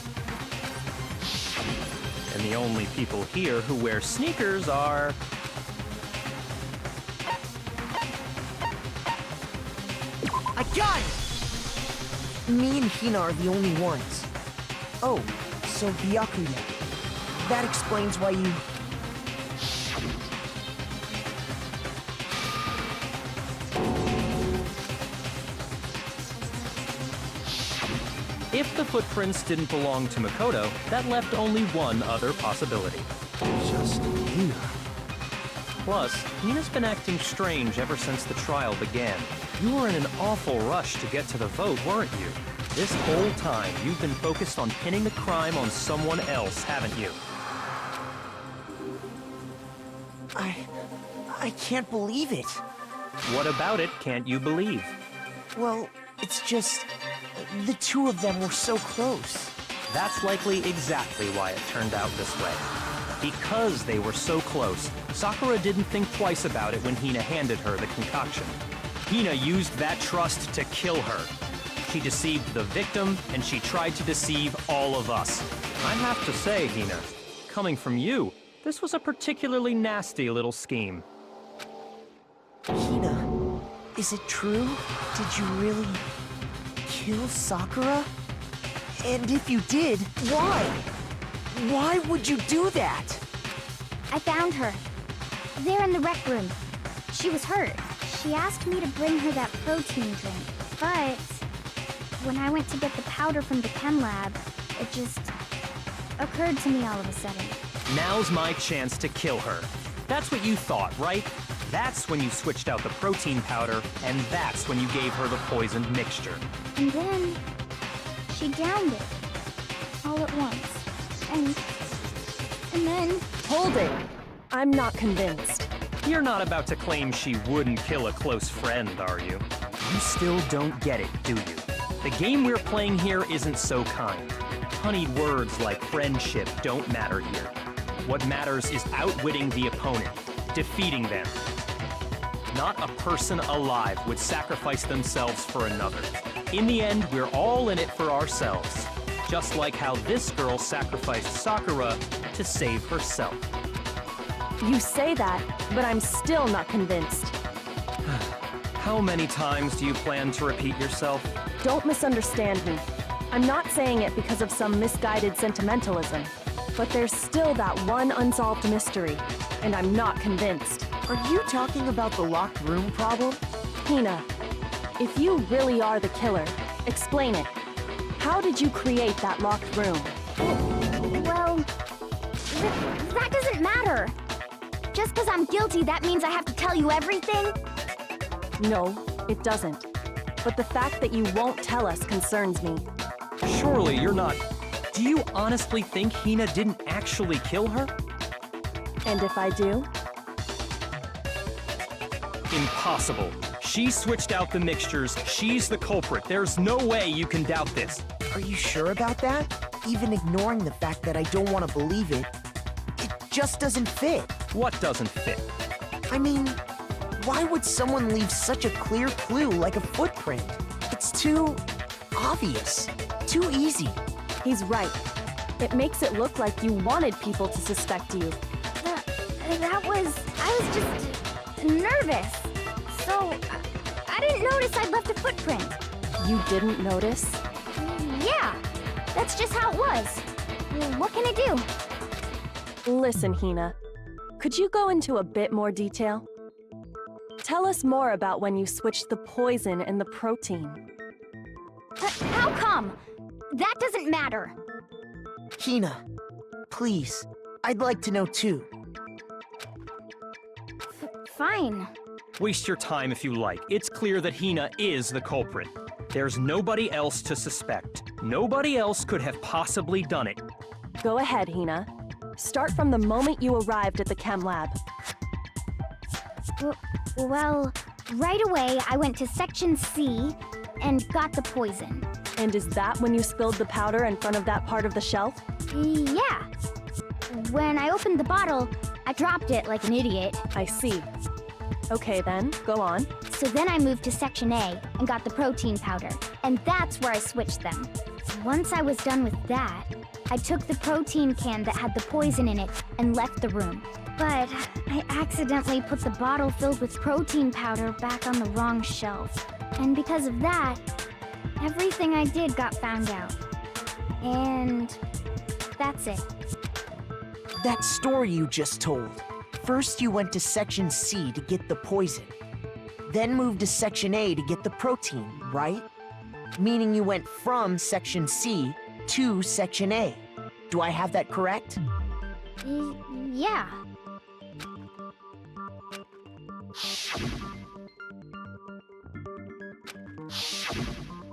And the only people here who wear sneakers are... I got it! Me and Hina are the only ones. Oh, so Byakuya. That explains why you... If the footprints didn't belong to Makoto, that left only one other possibility. Just Hina. Plus, Hina's been acting strange ever since the trial began. You were in an awful rush to get to the vote, weren't you? This whole time, you've been focused on pinning the crime on someone else, haven't you? I can't believe it. What about it can't you believe? Well, it's just... the two of them were so close. That's likely exactly why it turned out this way. Because they were so close, Sakura didn't think twice about it when Hina handed her the concoction. Hina used that trust to kill her. She deceived the victim, and she tried to deceive all of us. I have to say, Hina, coming from you, this was a particularly nasty little scheme. Hina, is it true? Did you really... kill Sakura? And if you did, why? Why would you do that? I found her. There in the rec room. She was hurt. She asked me to bring her that protein drink, but when I went to get the powder from the chem lab, it just occurred to me all of a sudden. Now's my chance to kill her. That's what you thought, right? That's when you switched out the protein powder, and that's when you gave her the poisoned mixture. And then she downed it all at once. And then... Hold it! I'm not convinced. You're not about to claim she wouldn't kill a close friend, are you? You still don't get it, do you? The game we're playing here isn't so kind. Honeyed words like friendship don't matter here. What matters is outwitting the opponent, defeating them. Not a person alive would sacrifice themselves for another. In the end, we're all in it for ourselves. Just like how this girl sacrificed Sakura to save herself. You say that, but I'm still not convinced. How many times do you plan to repeat yourself? Don't misunderstand me. I'm not saying it because of some misguided sentimentalism. But there's still that one unsolved mystery, and I'm not convinced. Are you talking about the locked room problem? Hina, If you really are the killer, explain it. How did you create that locked room? Well, that doesn't matter. Just because I'm guilty, that means I have to tell you everything? No, it doesn't. But the fact that you won't tell us concerns me. Surely you're not... Do you honestly think Hina didn't actually kill her? And if I do? Impossible. She switched out the mixtures. She's the culprit. There's no way you can doubt this. Are you sure about that? Even ignoring the fact that I don't want to believe it, it just doesn't fit. What doesn't fit? I mean, why would someone leave such a clear clue like a footprint? It's too obvious, too easy. He's right. It makes it look like you wanted people to suspect you. I was just nervous. So, I didn't notice I'd left a footprint. You didn't notice? Yeah, that's just how it was. What can I do? Listen, Hina. Could you go into a bit more detail? Tell us more about when you switched the poison and the protein. How come? That doesn't matter. Hina, please, I'd like to know too. Fine. Waste your time if you like. It's clear that Hina is the culprit. There's nobody else to suspect. Nobody else could have possibly done it. Go ahead, Hina. Start from the moment you arrived at the chem lab. Well, right away I went to Section C and got the poison. And is that when you spilled the powder in front of that part of the shelf? Yeah. When I opened the bottle, I dropped it like an idiot. I see. Okay then, go on. So then I moved to Section A and got the protein powder, and that's where I switched them. Once I was done with that, I took the protein can that had the poison in it and left the room. But I accidentally put the bottle filled with protein powder back on the wrong shelf. And because of that, everything I did got found out. And that's it. That story you just told. First you went to Section C to get the poison. Then moved to Section A to get the protein, right? Meaning you went from Section C to Section A. Do I have that correct? Yeah.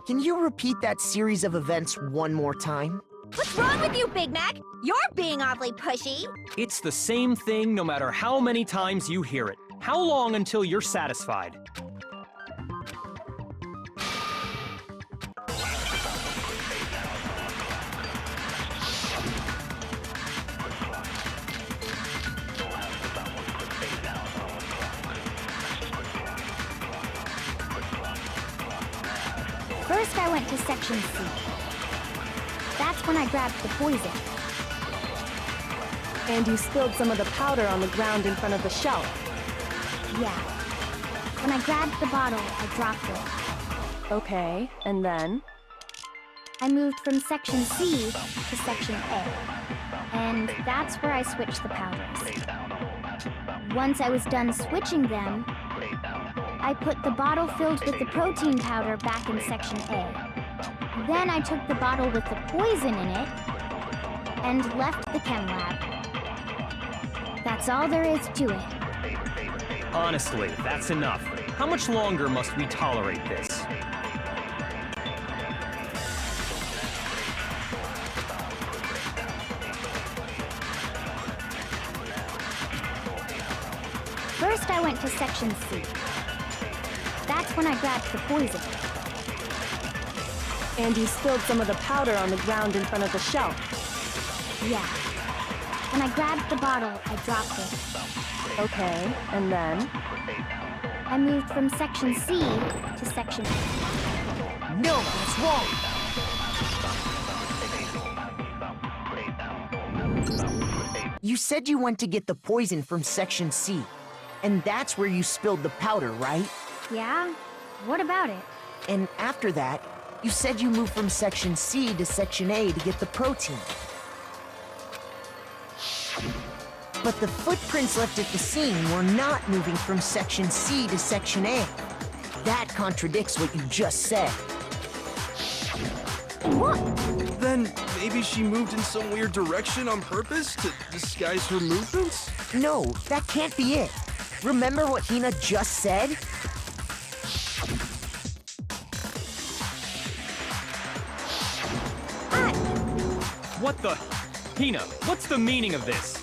Can you repeat that series of events one more time? What's wrong with you, Big Mac? You're being awfully pushy. It's the same thing no matter how many times you hear it. How long until you're satisfied? First, I went to Section C. That's when I grabbed the poison. And you spilled some of the powder on the ground in front of the shelf. Yeah. When I grabbed the bottle, I dropped it. Okay, and then? I moved from Section C to Section A. And that's where I switched the powders. Once I was done switching them, I put the bottle filled with the protein powder back in Section A. Then I took the bottle with the poison in it and left the chem lab. That's all there is to it. Honestly, that's enough. How much longer must we tolerate this? First, I went to Section C. That's when I grabbed the poison. And you spilled some of the powder on the ground in front of the shelf. Yeah. When I grabbed the bottle, I dropped it. Okay, and then? I moved from Section C to Section A. No, that's wrong! You said you went to get the poison from Section C, and that's where you spilled the powder, right? Yeah? What about it? And after that, you said you moved from Section C to Section A to get the protein. But the footprints left at the scene were not moving from Section C to Section A. That contradicts what you just said. What? Then maybe she moved in some weird direction on purpose to disguise her movements? No, that can't be it. Remember what Hina just said? What the? Hina, what's the meaning of this?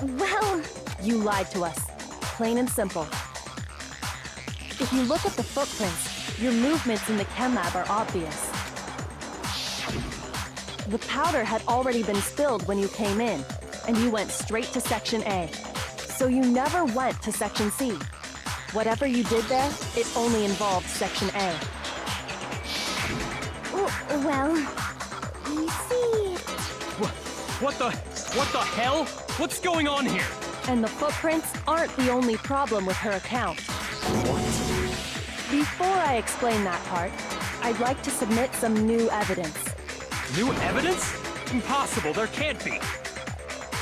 Well, You lied to us. Plain and simple. If you look at the footprints, your movements in the chem lab are obvious. The powder had already been spilled when you came in, and you went straight to Section A. So you never went to Section C. Whatever you did there, it only involved Section A. well, you see... What the hell? What's going on here? And the footprints aren't the only problem with her account. Before I explain that part, I'd like to submit some new evidence. New evidence? Impossible, there can't be.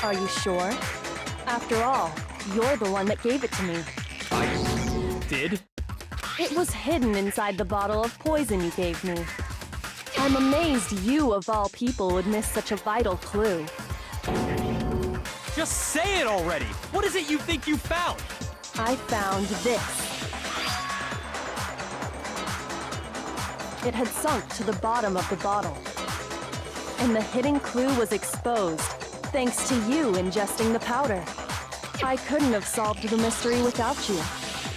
Are you sure? After all, you're the one that gave it to me. I did? It was hidden inside the bottle of poison you gave me. I'm amazed you, of all people, would miss such a vital clue. Just say it already! What is it you think you found? I found this. It had sunk to the bottom of the bottle. And the hidden clue was exposed, thanks to you ingesting the powder. I couldn't have solved the mystery without you.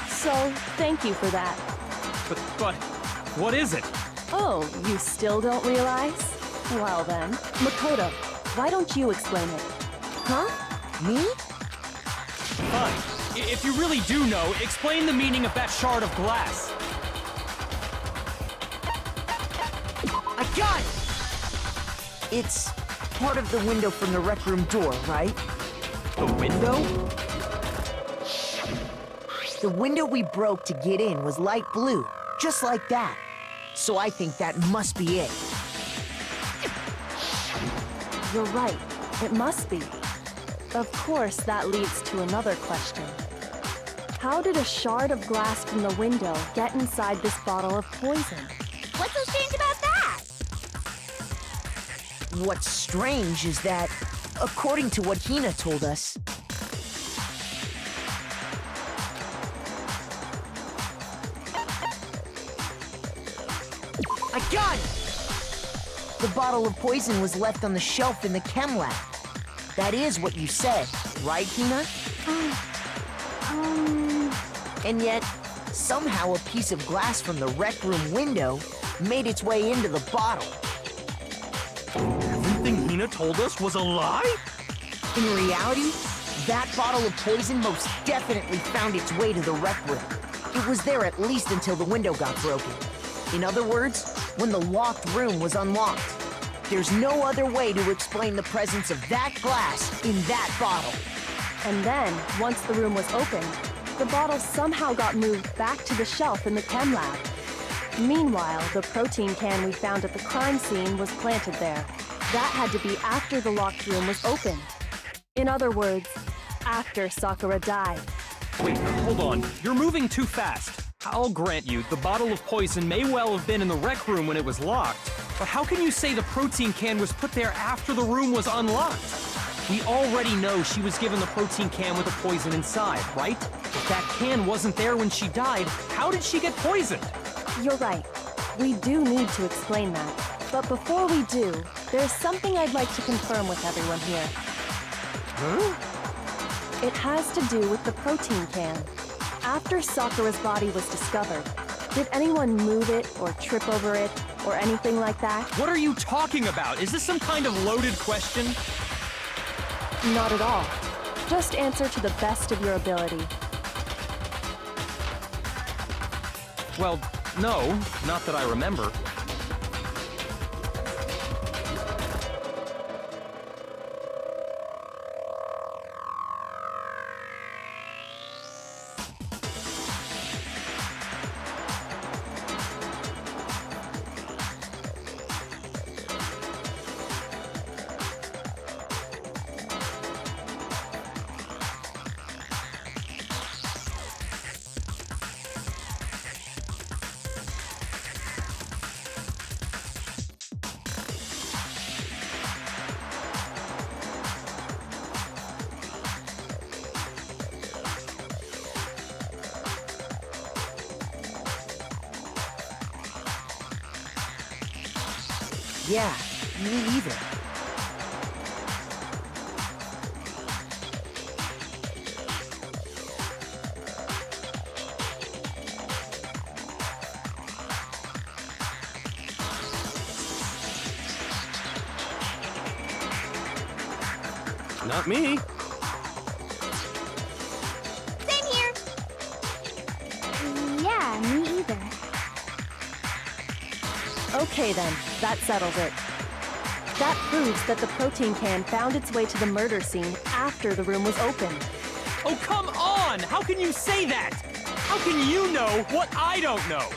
So, thank you for that. But, what is it? Oh, you still don't realize? Well then, Makoto, why don't you explain it? Huh? Me? Fine. If you really do know, explain the meaning of that shard of glass. I got it! It's part of the window from the rec room door, right? The window? The window we broke to get in was light blue, just like that. So I think that must be it. You're right. It must be. Of course, that leads to another question. How did a shard of glass from the window get inside this bottle of poison? What's so strange about that? What's strange is that, according to what Hina told us, I got it! The bottle of poison was left on the shelf in the chem lab. That is what you said, right, Hina? And yet, somehow a piece of glass from the rec room window made its way into the bottle. Everything Hina told us was a lie? In reality, that bottle of poison most definitely found its way to the rec room. It was there at least until the window got broken. In other words, when the locked room was unlocked. There's no other way to explain the presence of that glass in that bottle. And then, once the room was opened, the bottle somehow got moved back to the shelf in the chem lab. Meanwhile, the protein can we found at the crime scene was planted there. That had to be after the locked room was opened. In other words, after Sakura died. Wait, hold on. You're moving too fast. I'll grant you, the bottle of poison may well have been in the rec room when it was locked. But how can you say the protein can was put there after the room was unlocked? We already know she was given the protein can with the poison inside, right? If that can wasn't there when she died, how did she get poisoned? You're right. We do need to explain that. But before we do, there's something I'd like to confirm with everyone here. Huh? It has to do with the protein can. After Sakura's body was discovered, did anyone move it or trip over it or anything like that? What are you talking about? Is this some kind of loaded question? Not at all. Just answer to the best of your ability. Well, no, not that I remember. Yeah, me either. Not me. Same here. Yeah, me either. Okay then, that settles it. That proves that the protein can found its way to the murder scene after the room was opened. Oh, come on! How can you say that? How can you know what I don't know?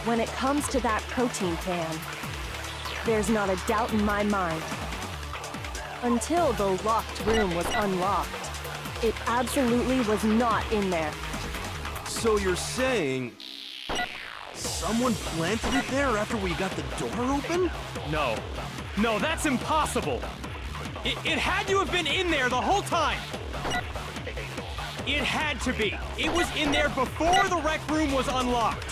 When it comes to that protein can, there's not a doubt in my mind. Until the locked room was unlocked, it absolutely was not in there. So you're saying someone planted it there after we got the door open? No. No, that's impossible! It had to have been in there the whole time! It had to be! It was in there before the rec room was unlocked!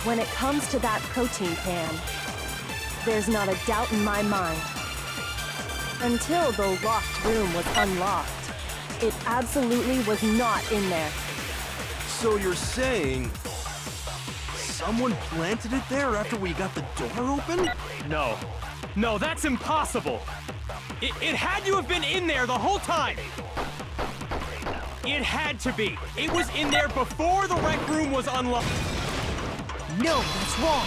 When it comes to that protein can, there's not a doubt in my mind. Until the locked room was unlocked, it absolutely was not in there. So you're saying someone planted it there after we got the door open? No. No, that's impossible! It had to have been in there the whole time! It had to be! It was in there before the rec room was unlocked! No, that's wrong.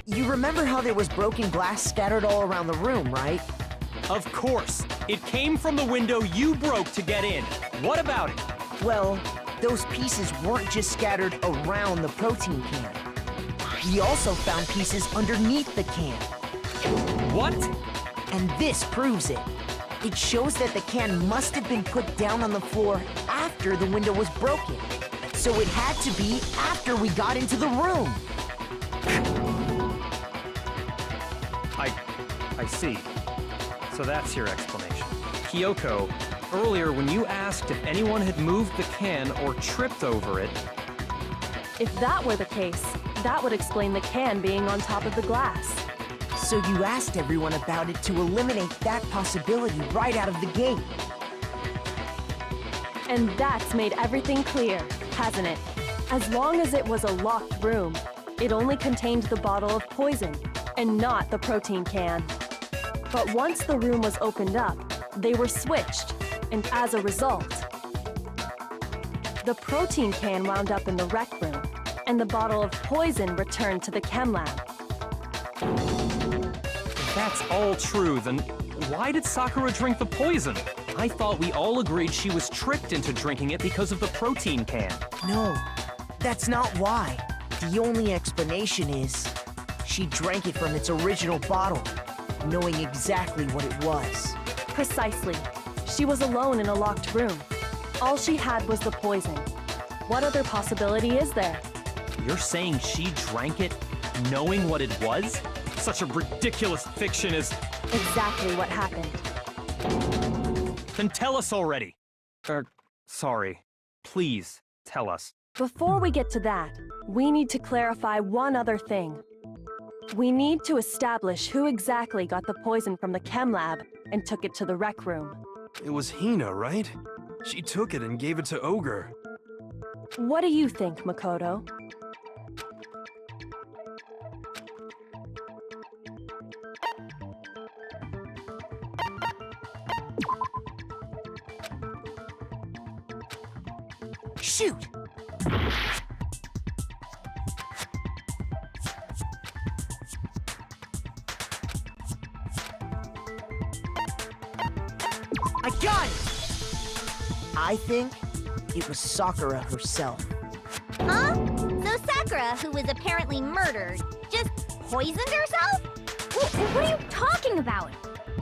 You remember how there was broken glass scattered all around the room, right? Of course! It came from the window you broke to get in. What about it? Well, those pieces weren't just scattered around the protein can. We also found pieces underneath the can. What? And this proves it. It shows that the can must have been put down on the floor after the window was broken. So it had to be after we got into the room. I see. So that's your explanation. Kyoko, earlier when you asked if anyone had moved the can or tripped over it, If that were the case, that would explain the can being on top of the glass. So you asked everyone about it to eliminate that possibility right out of the gate. And that's made everything clear, hasn't it? As long as it was a locked room, it only contained the bottle of poison, and not the protein can. But once the room was opened up, they were switched, and as a result, the protein can wound up in the rec room, and the bottle of poison returned to the chem lab. if that's all true, then why did Sakura drink the poison? I thought we all agreed she was tricked into drinking it because of the protein can. No, that's not why. The only explanation is she drank it from its original bottle, knowing exactly what it was. Precisely. She was alone in a locked room. All she had was the poison. What other possibility is there? You're saying she drank it knowing what it was? Such a ridiculous fiction is... Exactly what happened. Then tell us already. Sorry. Please, tell us. Before we get to that, we need to clarify one other thing. We need to establish who exactly got the poison from the chem lab and took it to the rec room. It was Hina, right? She took it and gave it to Ogre. What do you think, Makoto? Shoot! I got it! I think it was Sakura herself. Huh? So Sakura, who was apparently murdered, just poisoned herself? What are you talking about?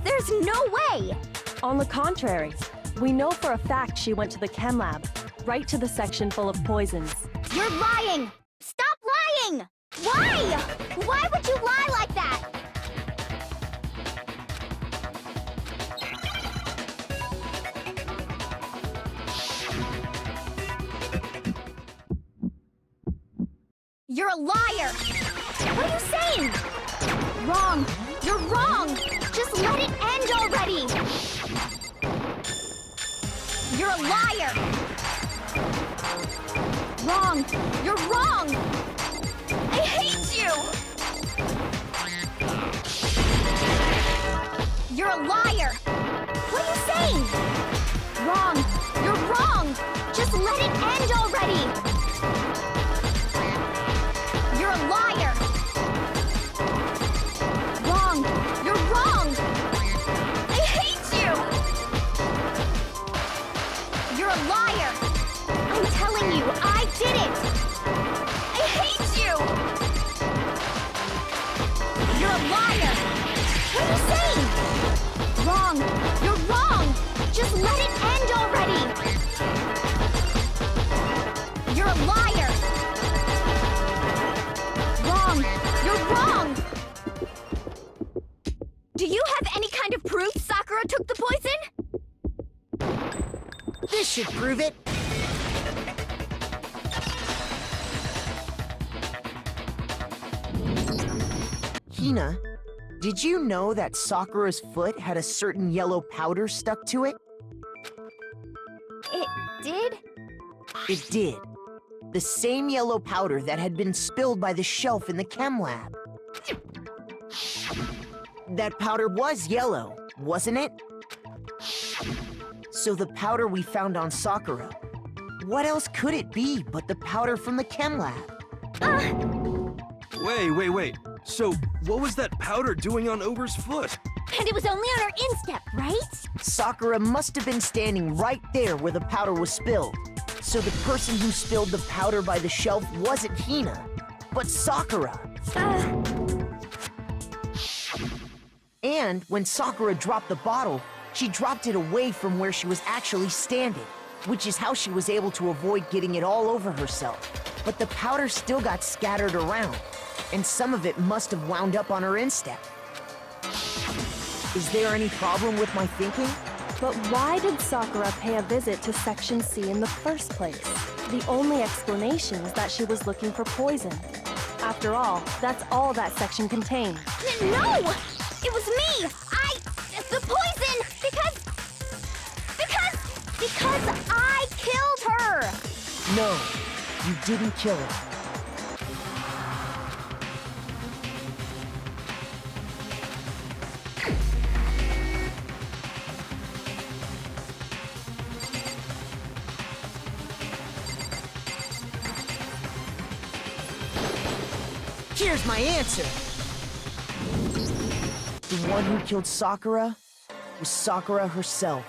There's no way! On the contrary, we know for a fact she went to the chem lab, right to the section full of poisons. You're lying! Stop lying! Why? Why would you lie like that? You're a liar! What are you saying? Wrong! You're wrong! Just let it end already! You're a liar! Wrong! You're wrong! I hate you! You're a liar! What are you saying? Wrong! You're wrong! Just let it end already! You're a liar! Wrong! You're wrong! I hate you! You're a liar! I'm telling you, I did it! I hate you! You're a liar! What are you saying? Wrong! You're wrong! Just let it end already! You're a liar! Wrong! You're wrong! Do you have any kind of proof Sakura took the poison? This should prove it. Hina, did you know that Sakura's foot had a certain yellow powder stuck to it? It did? It did. The same yellow powder that had been spilled by the shelf in the chem lab. That powder was yellow, wasn't it? So the powder we found on Sakura, what else could it be but the powder from the chem lab? Wait. So, what was that powder doing on Ogre's foot? And it was only on her instep, right? Sakura must have been standing right there where the powder was spilled. So the person who spilled the powder by the shelf wasn't Hina, but Sakura. And when Sakura dropped the bottle, she dropped it away from where she was actually standing, which is how she was able to avoid getting it all over herself. But the powder still got scattered around, and some of it must have wound up on her instep. Is there any problem with my thinking? But why did Sakura pay a visit to Section C in the first place? The only explanation is that she was looking for poison. After all, that's all that section contained. No! It was me! The poison! Because I killed her! No, you didn't kill her. Here's my answer. The one who killed Sakura was Sakura herself.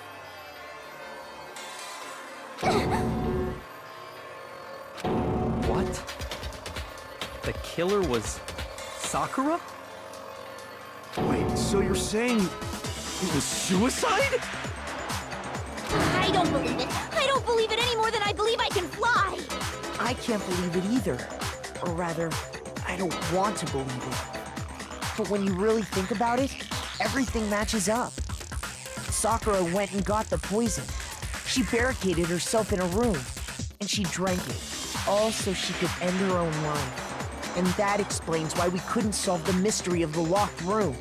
What? The killer was Sakura? Wait, so you're saying it was suicide? I don't believe it. I don't believe it any more than I believe I can fly! I can't believe it either. Or rather, I don't want to believe it. But when you really think about it, everything matches up. Sakura went and got the poison. She barricaded herself in a room, and she drank it, all so she could end her own life. And that explains why we couldn't solve the mystery of the locked room.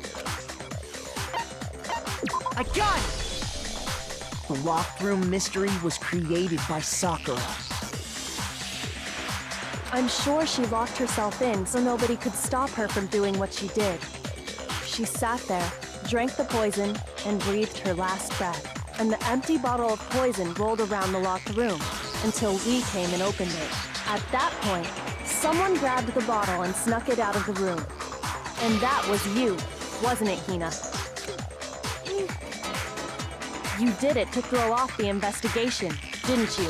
I got it! The locked room mystery was created by Sakura. I'm sure she locked herself in so nobody could stop her from doing what she did. She sat there, drank the poison, and breathed her last breath. And the empty bottle of poison rolled around the locked room until we came and opened it. At that point, someone grabbed the bottle and snuck it out of the room. And that was you, wasn't it, Hina? You did it to throw off the investigation. didn't you?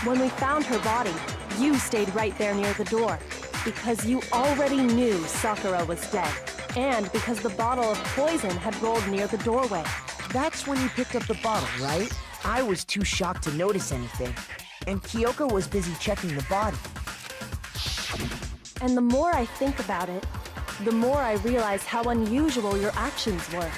When we found her body, you stayed right there near the door, because you already knew Sakura was dead, and because the bottle of poison had rolled near the doorway. That's when you picked up the bottle, right? I was too shocked to notice anything, and Kyoko was busy checking the body. And the more I think about it, the more I realize how unusual your actions were.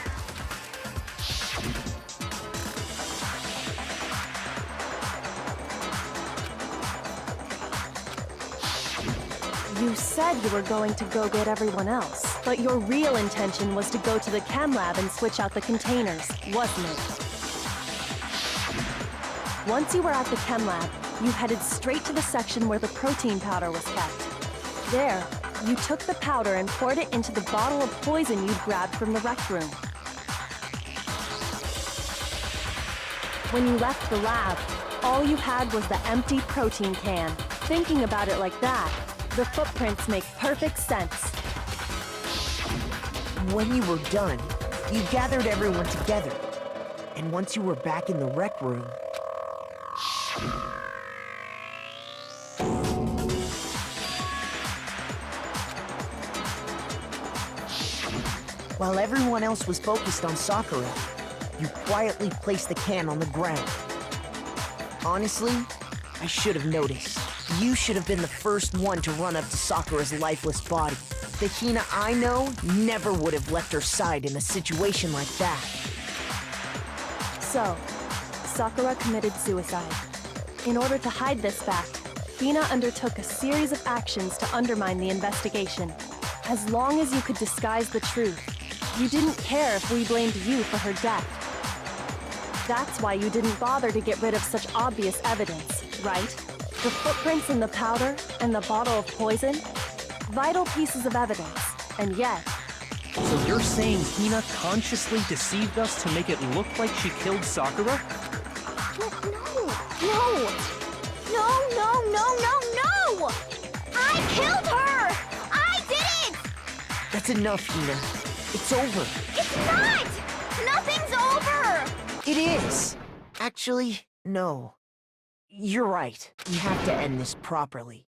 You said you were going to go get everyone else, but your real intention was to go to the chem lab and switch out the containers, wasn't it? Once you were at the chem lab, you headed straight to the section where the protein powder was kept. There, you took the powder and poured it into the bottle of poison you'd grabbed from the rec room. When you left the lab, all you had was the empty protein can. Thinking about it like that, the footprints make perfect sense. When you were done, you gathered everyone together. And once you were back in the rec room... While everyone else was focused on Sakura, you quietly placed the can on the ground. Honestly, I should have noticed. You should have been the first one to run up to Sakura's lifeless body. The Hina I know never would have left her side in a situation like that. So, Sakura committed suicide. In order to hide this fact, Hina undertook a series of actions to undermine the investigation. As long as you could disguise the truth, you didn't care if we blamed you for her death. That's why you didn't bother to get rid of such obvious evidence, right? The footprints in the powder and the bottle of poison? Vital pieces of evidence, and yet... So you're saying Hina consciously deceived us to make it look like she killed Sakura? No! I killed her! I did it! That's enough, Hina. It's over. It's not! Nothing's over! It is! Actually, no. You're right. We have to end this properly.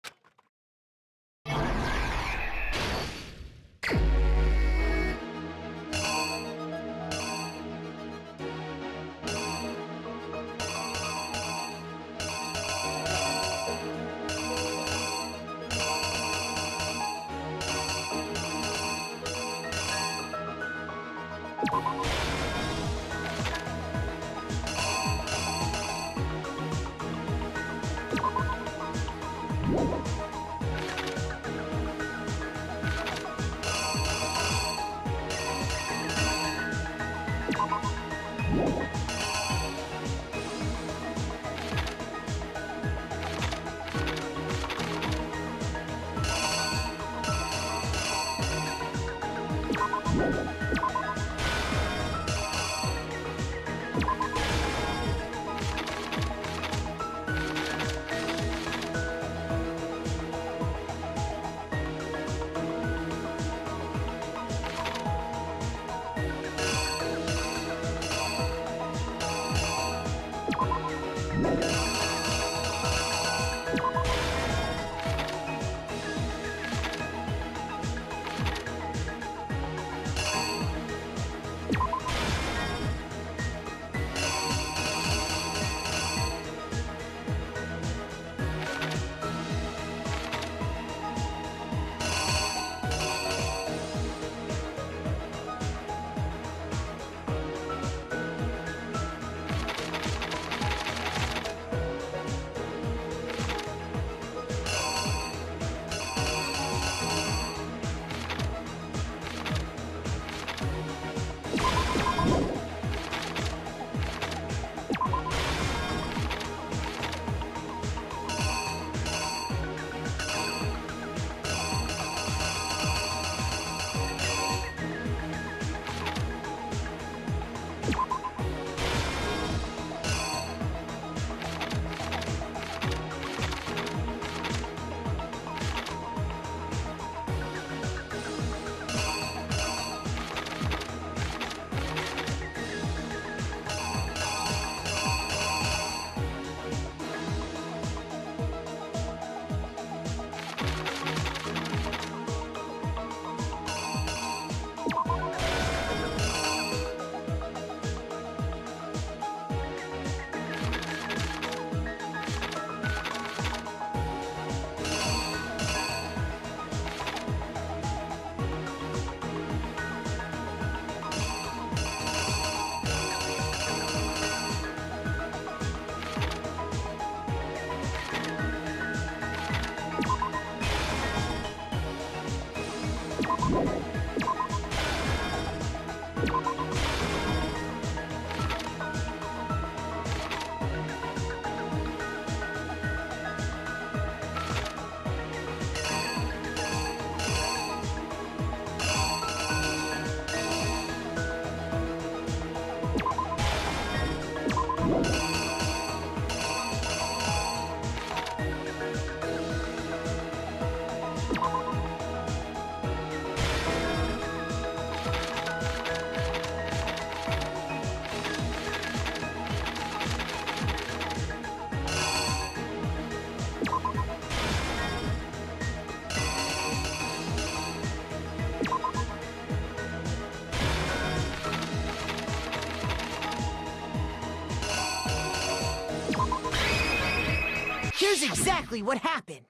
Here's exactly what happened.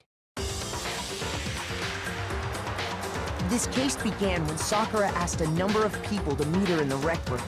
This case began when Sakura asked a number of people to meet her in the rec room.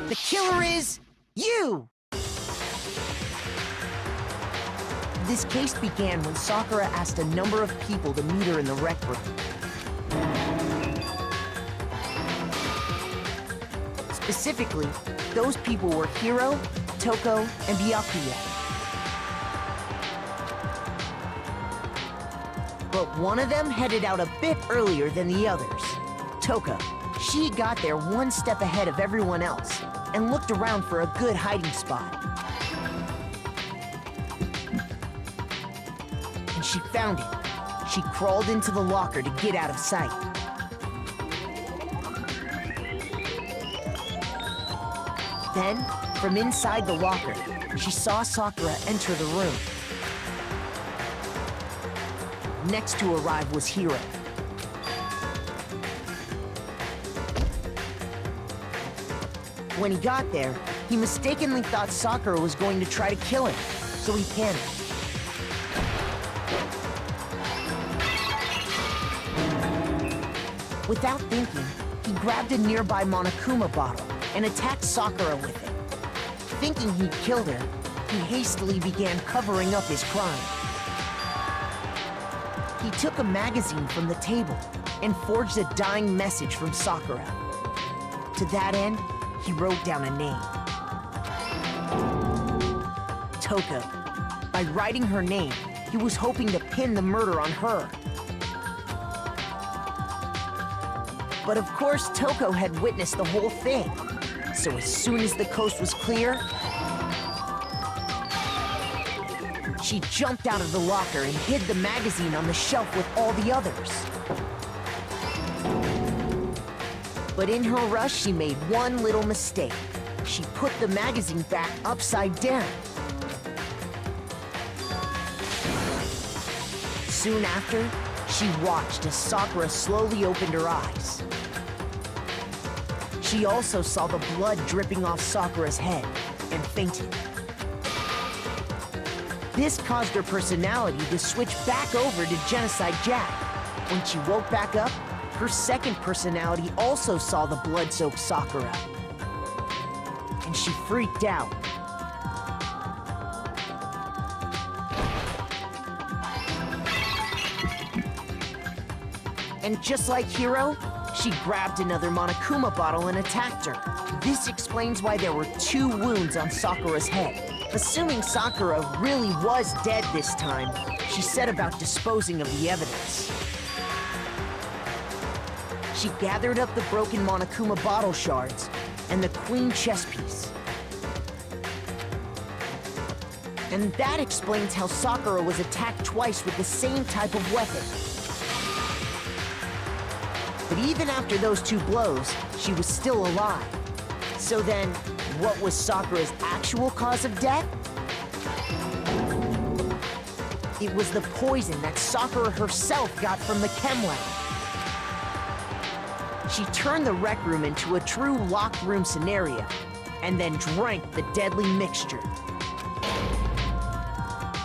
The killer is you! This case began when Sakura asked a number of people to meet her in the rec room. Specifically, those people were Hiro, Toko, and Byakuya. But one of them headed out a bit earlier than the others. Toko. She got there one step ahead of everyone else and looked around for a good hiding spot. And she found it. She crawled into the locker to get out of sight. Then, from inside the locker, she saw Sakura enter the room. Next to arrive was Hiro. When he got there, he mistakenly thought Sakura was going to try to kill him, so he panicked. Without thinking, he grabbed a nearby Monokuma bottle and attacked Sakura with it. Thinking he'd killed her, he hastily began covering up his crime. He took a magazine from the table and forged a dying message from Sakura. To that end, he wrote down a name. Toko. By writing her name, he was hoping to pin the murder on her. But of course, Toko had witnessed the whole thing. So as soon as the coast was clear, she jumped out of the locker and hid the magazine on the shelf with all the others. But in her rush, she made one little mistake. She put the magazine back upside down. Soon after, she watched as Sakura slowly opened her eyes. She also saw the blood dripping off Sakura's head and fainted. This caused her personality to switch back over to Genocide Jack. When she woke back up, her second personality also saw the blood-soaked Sakura. And she freaked out. And just like Hiro, she grabbed another Monokuma bottle and attacked her. This explains why there were 2 wounds on Sakura's head. Assuming Sakura really was dead this time, she set about disposing of the evidence. She gathered up the broken Monokuma bottle shards and the queen chess piece. And that explains how Sakura was attacked twice with the same type of weapon. But even after those 2 blows, she was still alive. So then, what was Sakura's actual cause of death? It was the poison that Sakura herself got from the chem lab. She turned the rec room into a true locked room scenario, and then drank the deadly mixture.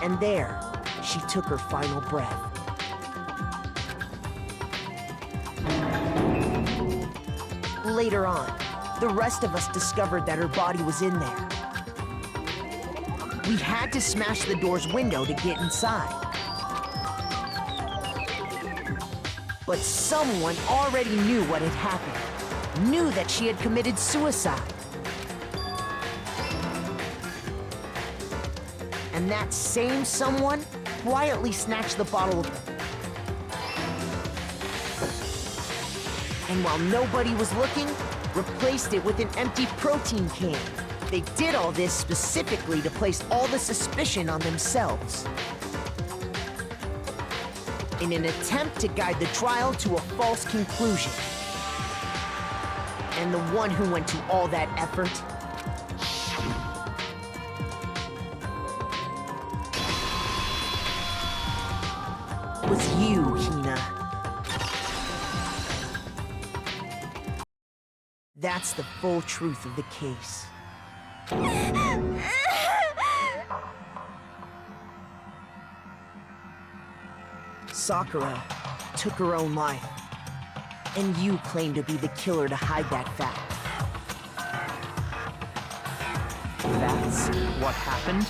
And there, she took her final breath. Later on, the rest of us discovered that her body was in there. We had to smash the door's window to get inside. But someone already knew what had happened, knew that she had committed suicide. And that same someone quietly snatched the bottle and while nobody was looking, replaced it with an empty protein can. They did all this specifically to place all the suspicion on themselves, in an attempt to guide the trial to a false conclusion. And the one who went to all that effort was you, Hina. That's the full truth of the case. Sakura took her own life, and you claim to be the killer to hide that fact. That's what happened?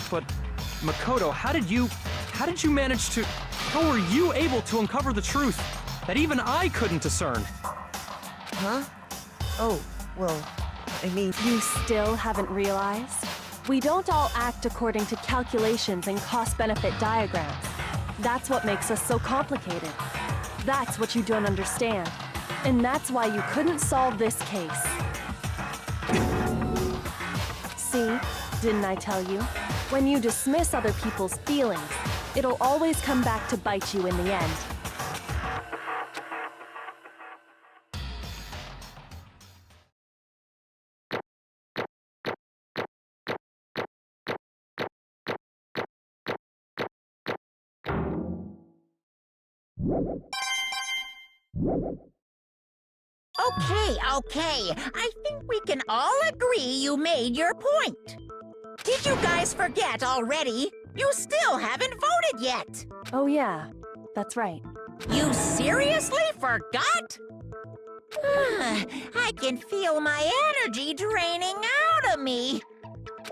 But, Makoto, how did you manage to... How were you able to uncover the truth that even I couldn't discern? Huh? Oh, well, I mean... You still haven't realized? We don't all act according to calculations and cost-benefit diagrams. That's what makes us so complicated. That's what you don't understand. And that's why you couldn't solve this case. See? Didn't I tell you? When you dismiss other people's feelings, it'll always come back to bite you in the end. Okay. I think we can all agree you made your point. Did you guys forget already? You still haven't voted yet. Oh yeah, that's right. You seriously forgot? I can feel my energy draining out of me.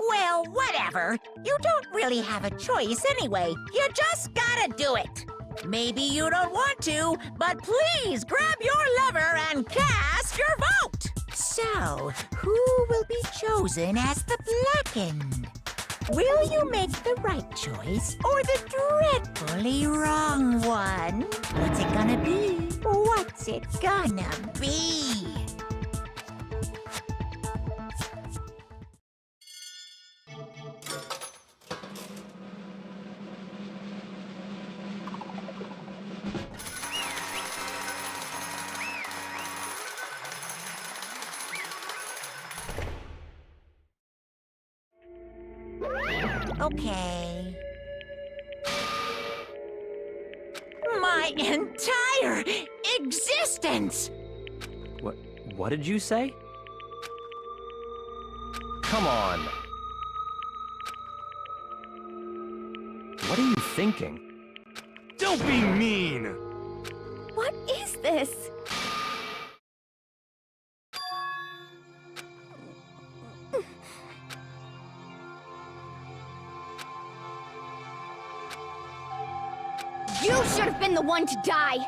Well, whatever. You don't really have a choice anyway. You just gotta do it. Maybe you don't want to, but please grab your lever and cast your vote. So, who will be chosen as the blackened? Will you make the right choice or the dreadfully wrong one? What's it gonna be? What's it gonna be? Okay. My entire existence! What did you say? Come on. What are you thinking? Don't be mean! What is this? You should have been the one to die!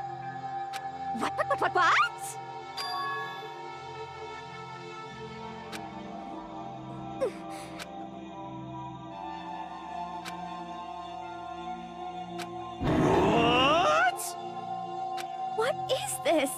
What? What? What is this?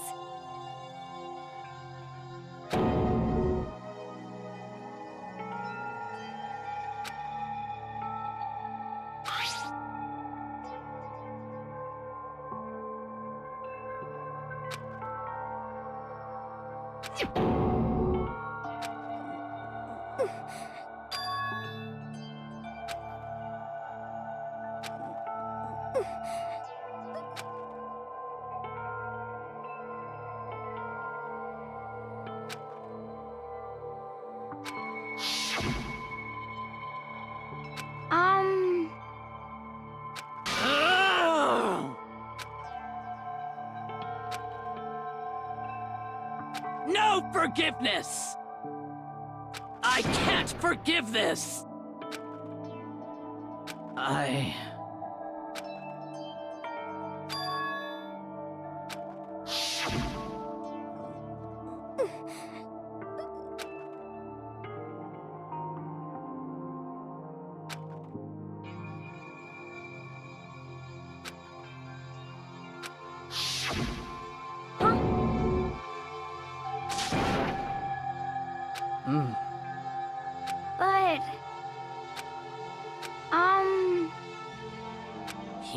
No forgiveness! I can't forgive this! But...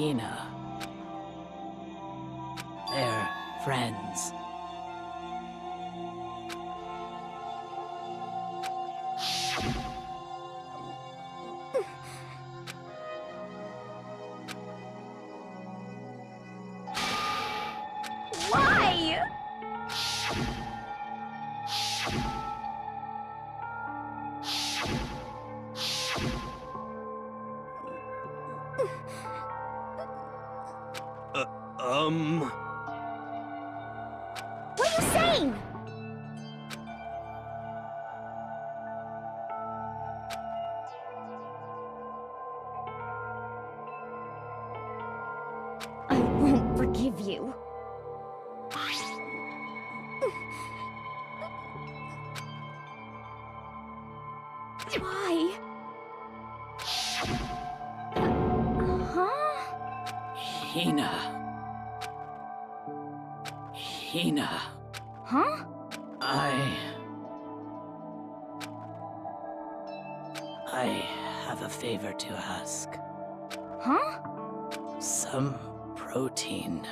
Hina. They're friends. Why? What are you saying? I won't forgive you. Why? Huh? Hina. Hina. Huh? I have a favor to ask. Huh? Some protein.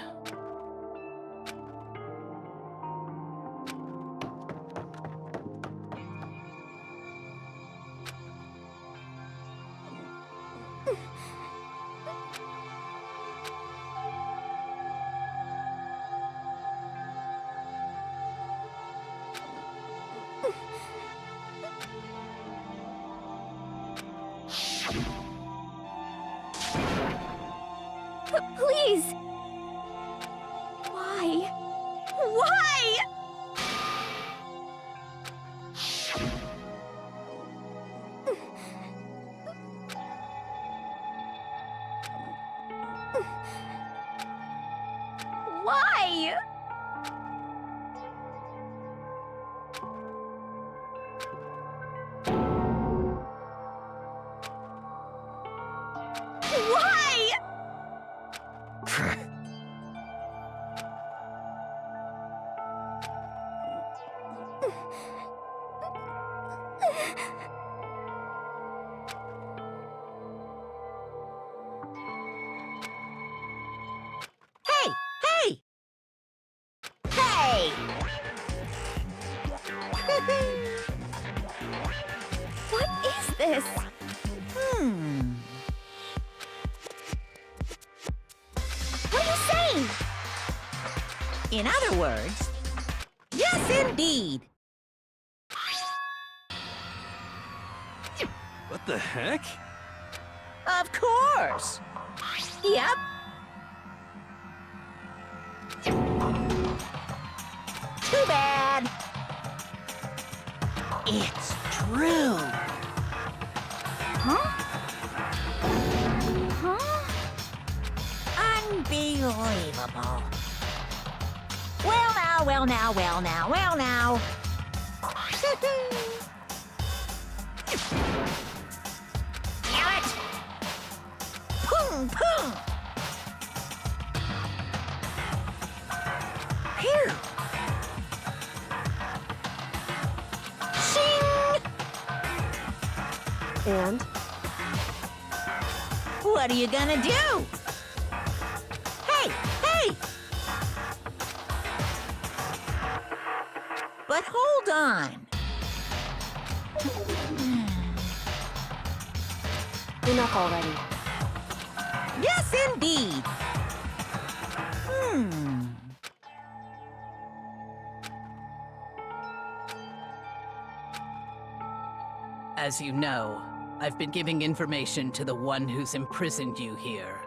Please! Why? Why? Why? Why? Hey! Hey! Hey! What is this? What are you saying? In other words, yes, indeed. What the heck? Of course. Yep. Too bad. It's true. Huh? Huh? Unbelievable. Well now, well now, well now, well now. Damn it! Boom, boom! Phew! Shing! And What are you gonna do? Hey, hey! But hold on. Enough already. Yes, indeed. As you know, I've been giving information to the one who's imprisoned you here.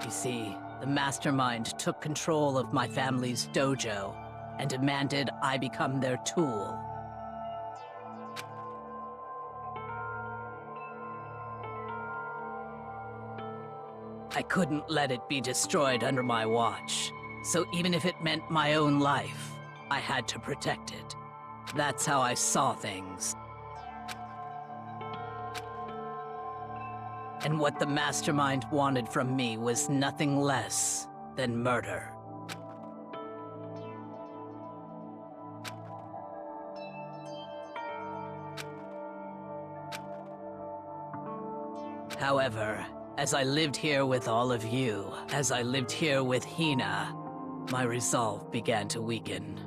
You see, the mastermind took control of my family's dojo and demanded I become their tool. I couldn't let it be destroyed under my watch, so even if it meant my own life, I had to protect it. That's how I saw things. And what the mastermind wanted from me was nothing less than murder. However, as I lived here with all of you, as I lived here with Hina, my resolve began to weaken.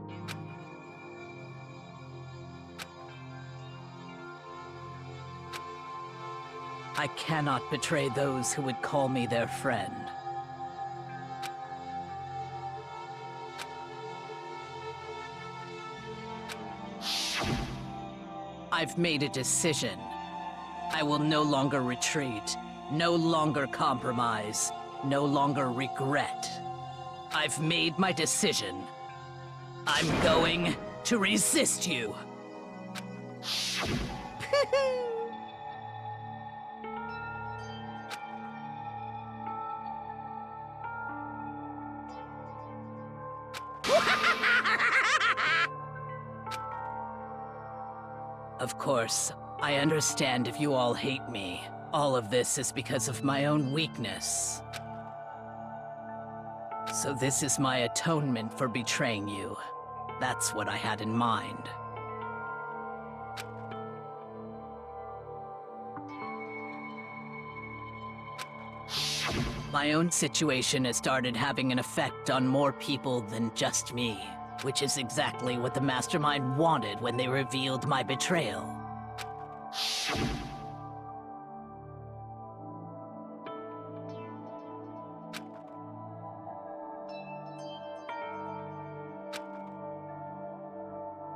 I cannot betray those who would call me their friend. I've made a decision. I will no longer retreat, no longer compromise, no longer regret. I've made my decision. I'm going to resist you. Of course, I understand if you all hate me. All of this is because of my own weakness. So this is my atonement for betraying you. That's what I had in mind. My own situation has started having an effect on more people than just me, which is exactly what the Mastermind wanted when they revealed my betrayal.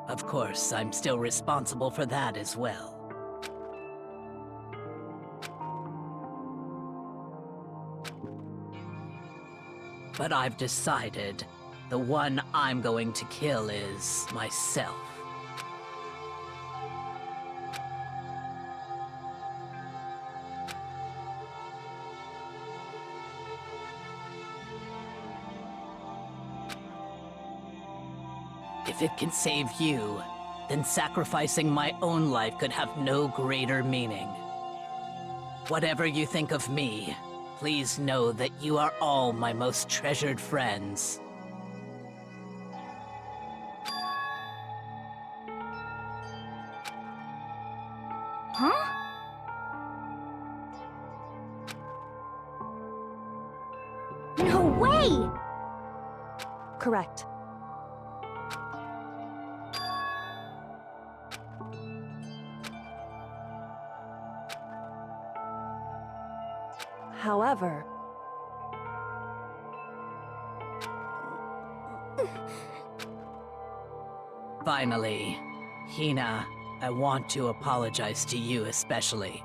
Of course, I'm still responsible for that as well. But I've decided the one I'm going to kill is myself. If it can save you, then sacrificing my own life could have no greater meaning. Whatever you think of me, please know that you are all my most treasured friends. Huh? No way! Correct. However, finally, Hina, I want to apologize to you especially.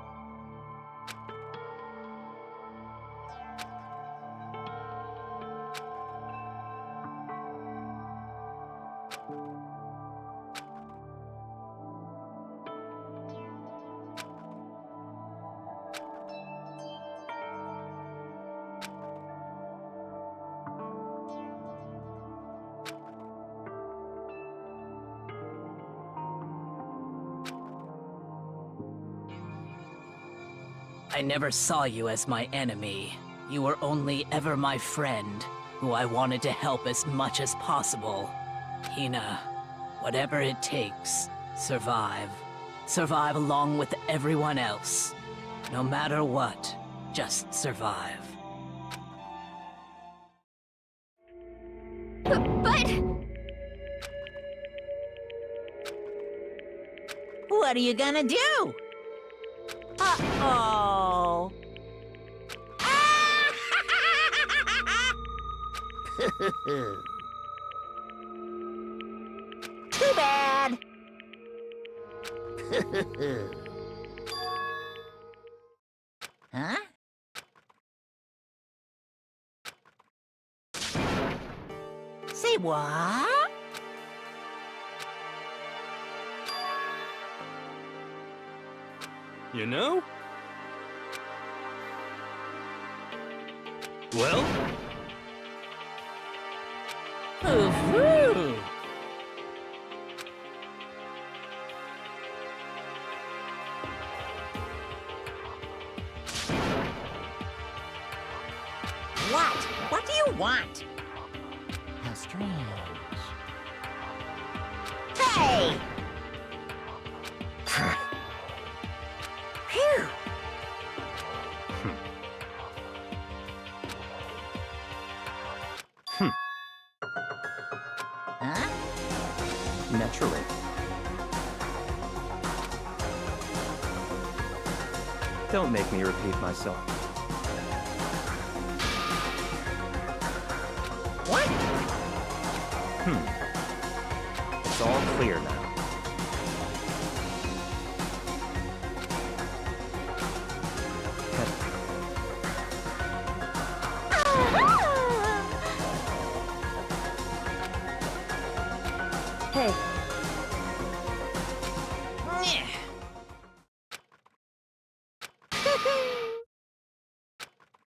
I never saw you as my enemy. You were only ever my friend, who I wanted to help as much as possible. Hina, whatever it takes, survive. Survive along with everyone else. No matter what, just survive. But... What are you gonna do? Uh-oh. Too bad. Huh? Say what? You know? Well? Ooh-hoo. What? What do you want? How strange. Hey! Phew! Huh? Naturally. Don't make me repeat myself. What? It's all clear now. Hey,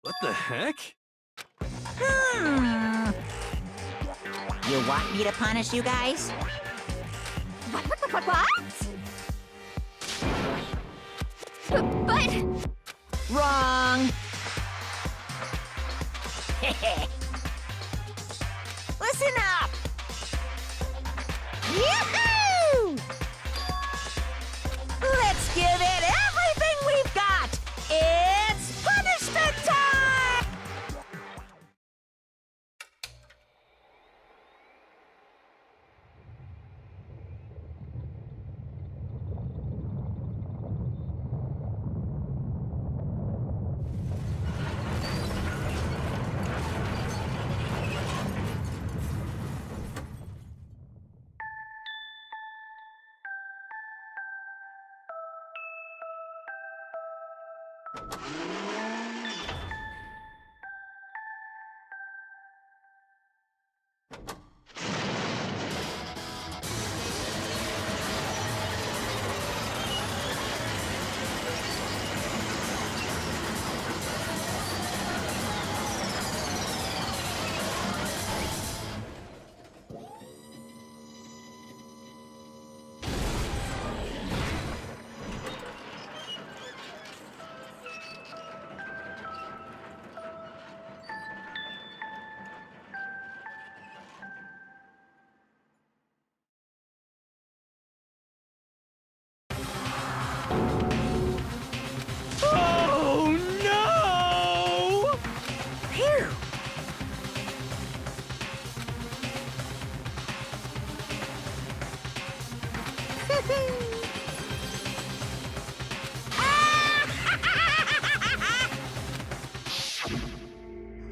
What the heck? You want me to punish you guys? What? But Wrong! Listen up! Yoo-hoo! Let's give it everything we've got! It's punishment time! Oh no! Phew!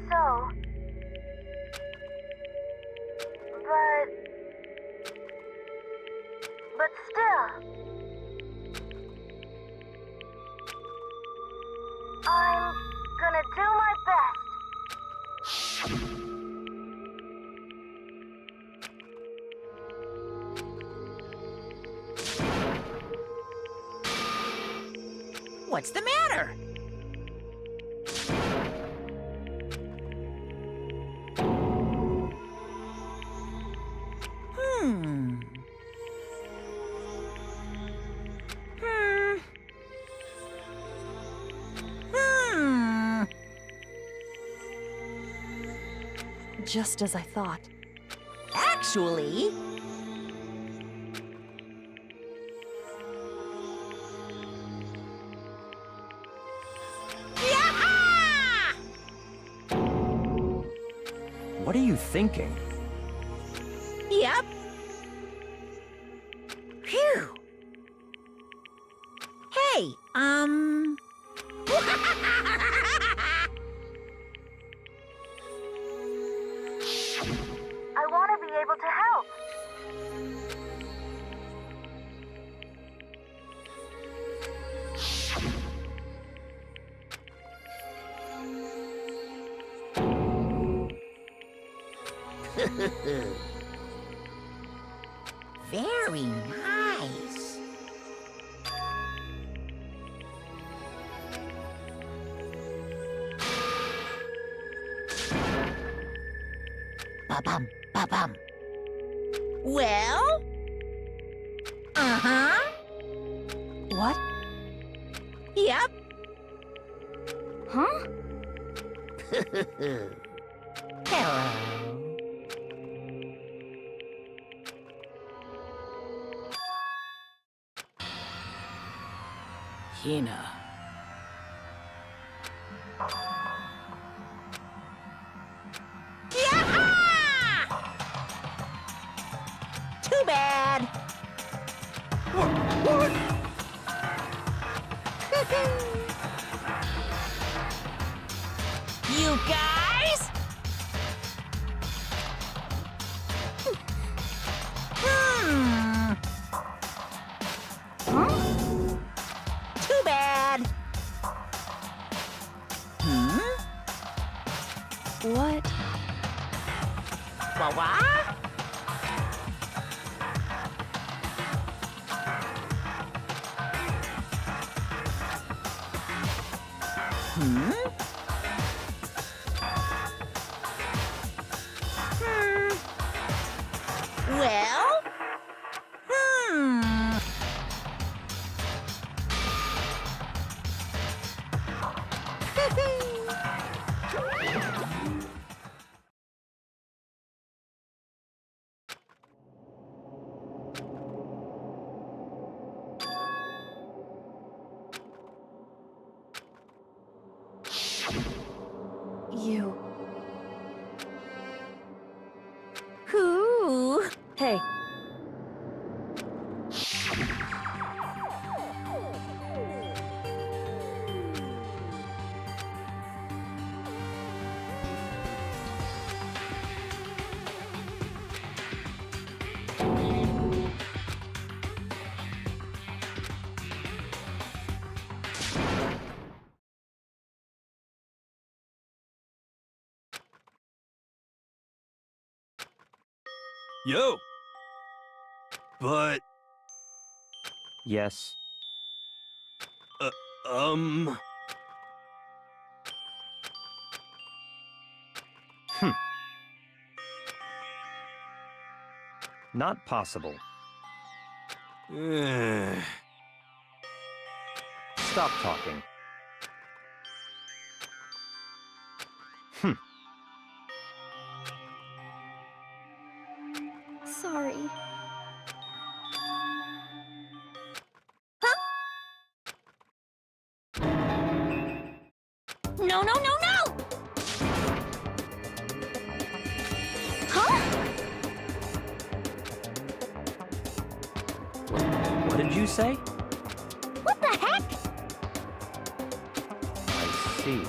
so. But still. I'm gonna do my best. What's the matter? Hmm. just as I thought. Actually... Yaha! What are you thinking? Yep. Phew. Hey, I want to be able to help. very nice. Ba-bum, ba-bum. Well? Uh-huh. What? Yep. Huh? Hello. Hina. Too bad. You guys? Huh? Too bad. What? What? Well? You. Who? Hey, Yo! But, Yes. um... Not possible. eh. Stop talking. Sorry. No, no, no, no! Huh? What did you say? What the heck? I see.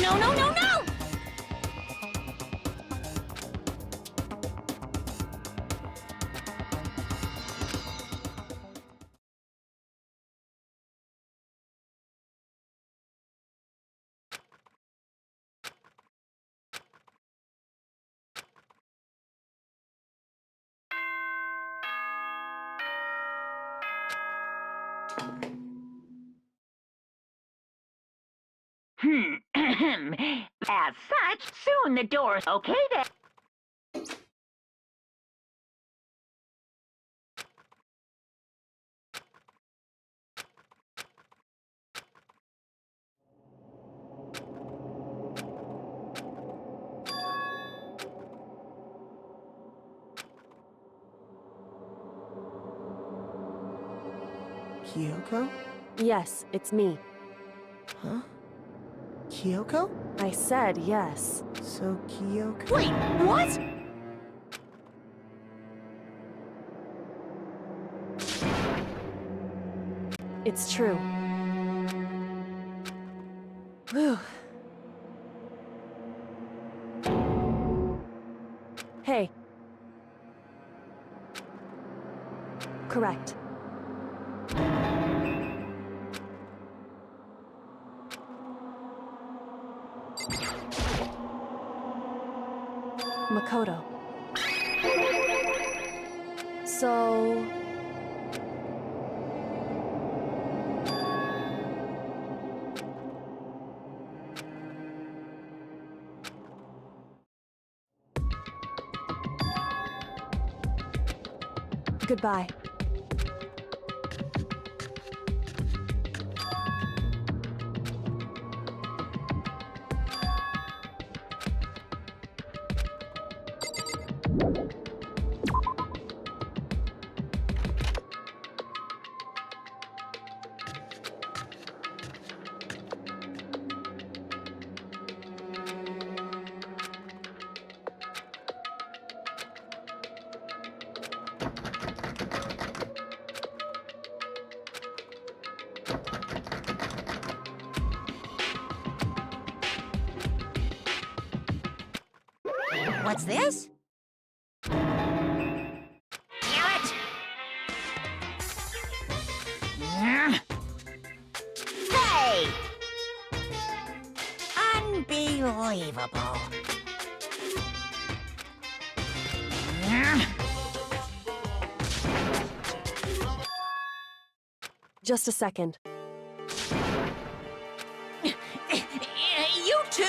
No, no, no, no! As such, soon the doors. Okay then. Kyoko? yes, it's me. Huh? Kyoko? I said yes. So Kyoko... Wait, what? It's true. Whew. Hey. Correct. Makoto. So... Goodbye. What's this? Damn it! Hey! Unbelievable. Just a second. You too?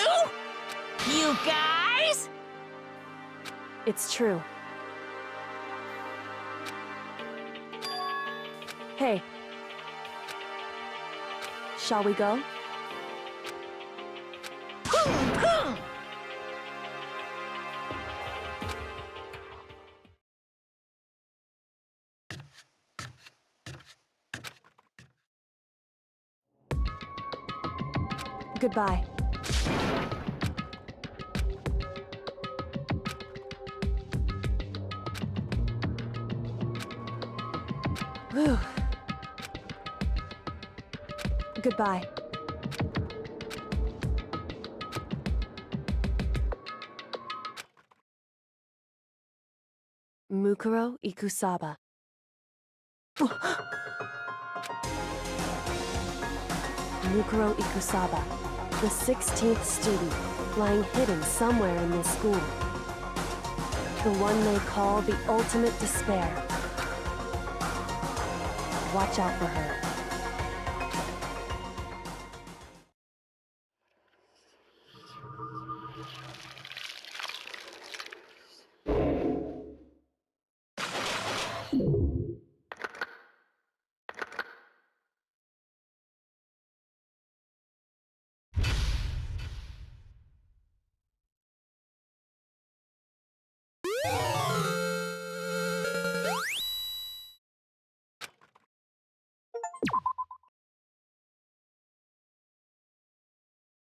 You guys? It's true. Hey. Shall we go? Goodbye. Whew. Goodbye. Mukuro Ikusaba. Mukuro Ikusaba, the 16th student, lying hidden somewhere in this school. The one they call the ultimate despair. Watch out for her. You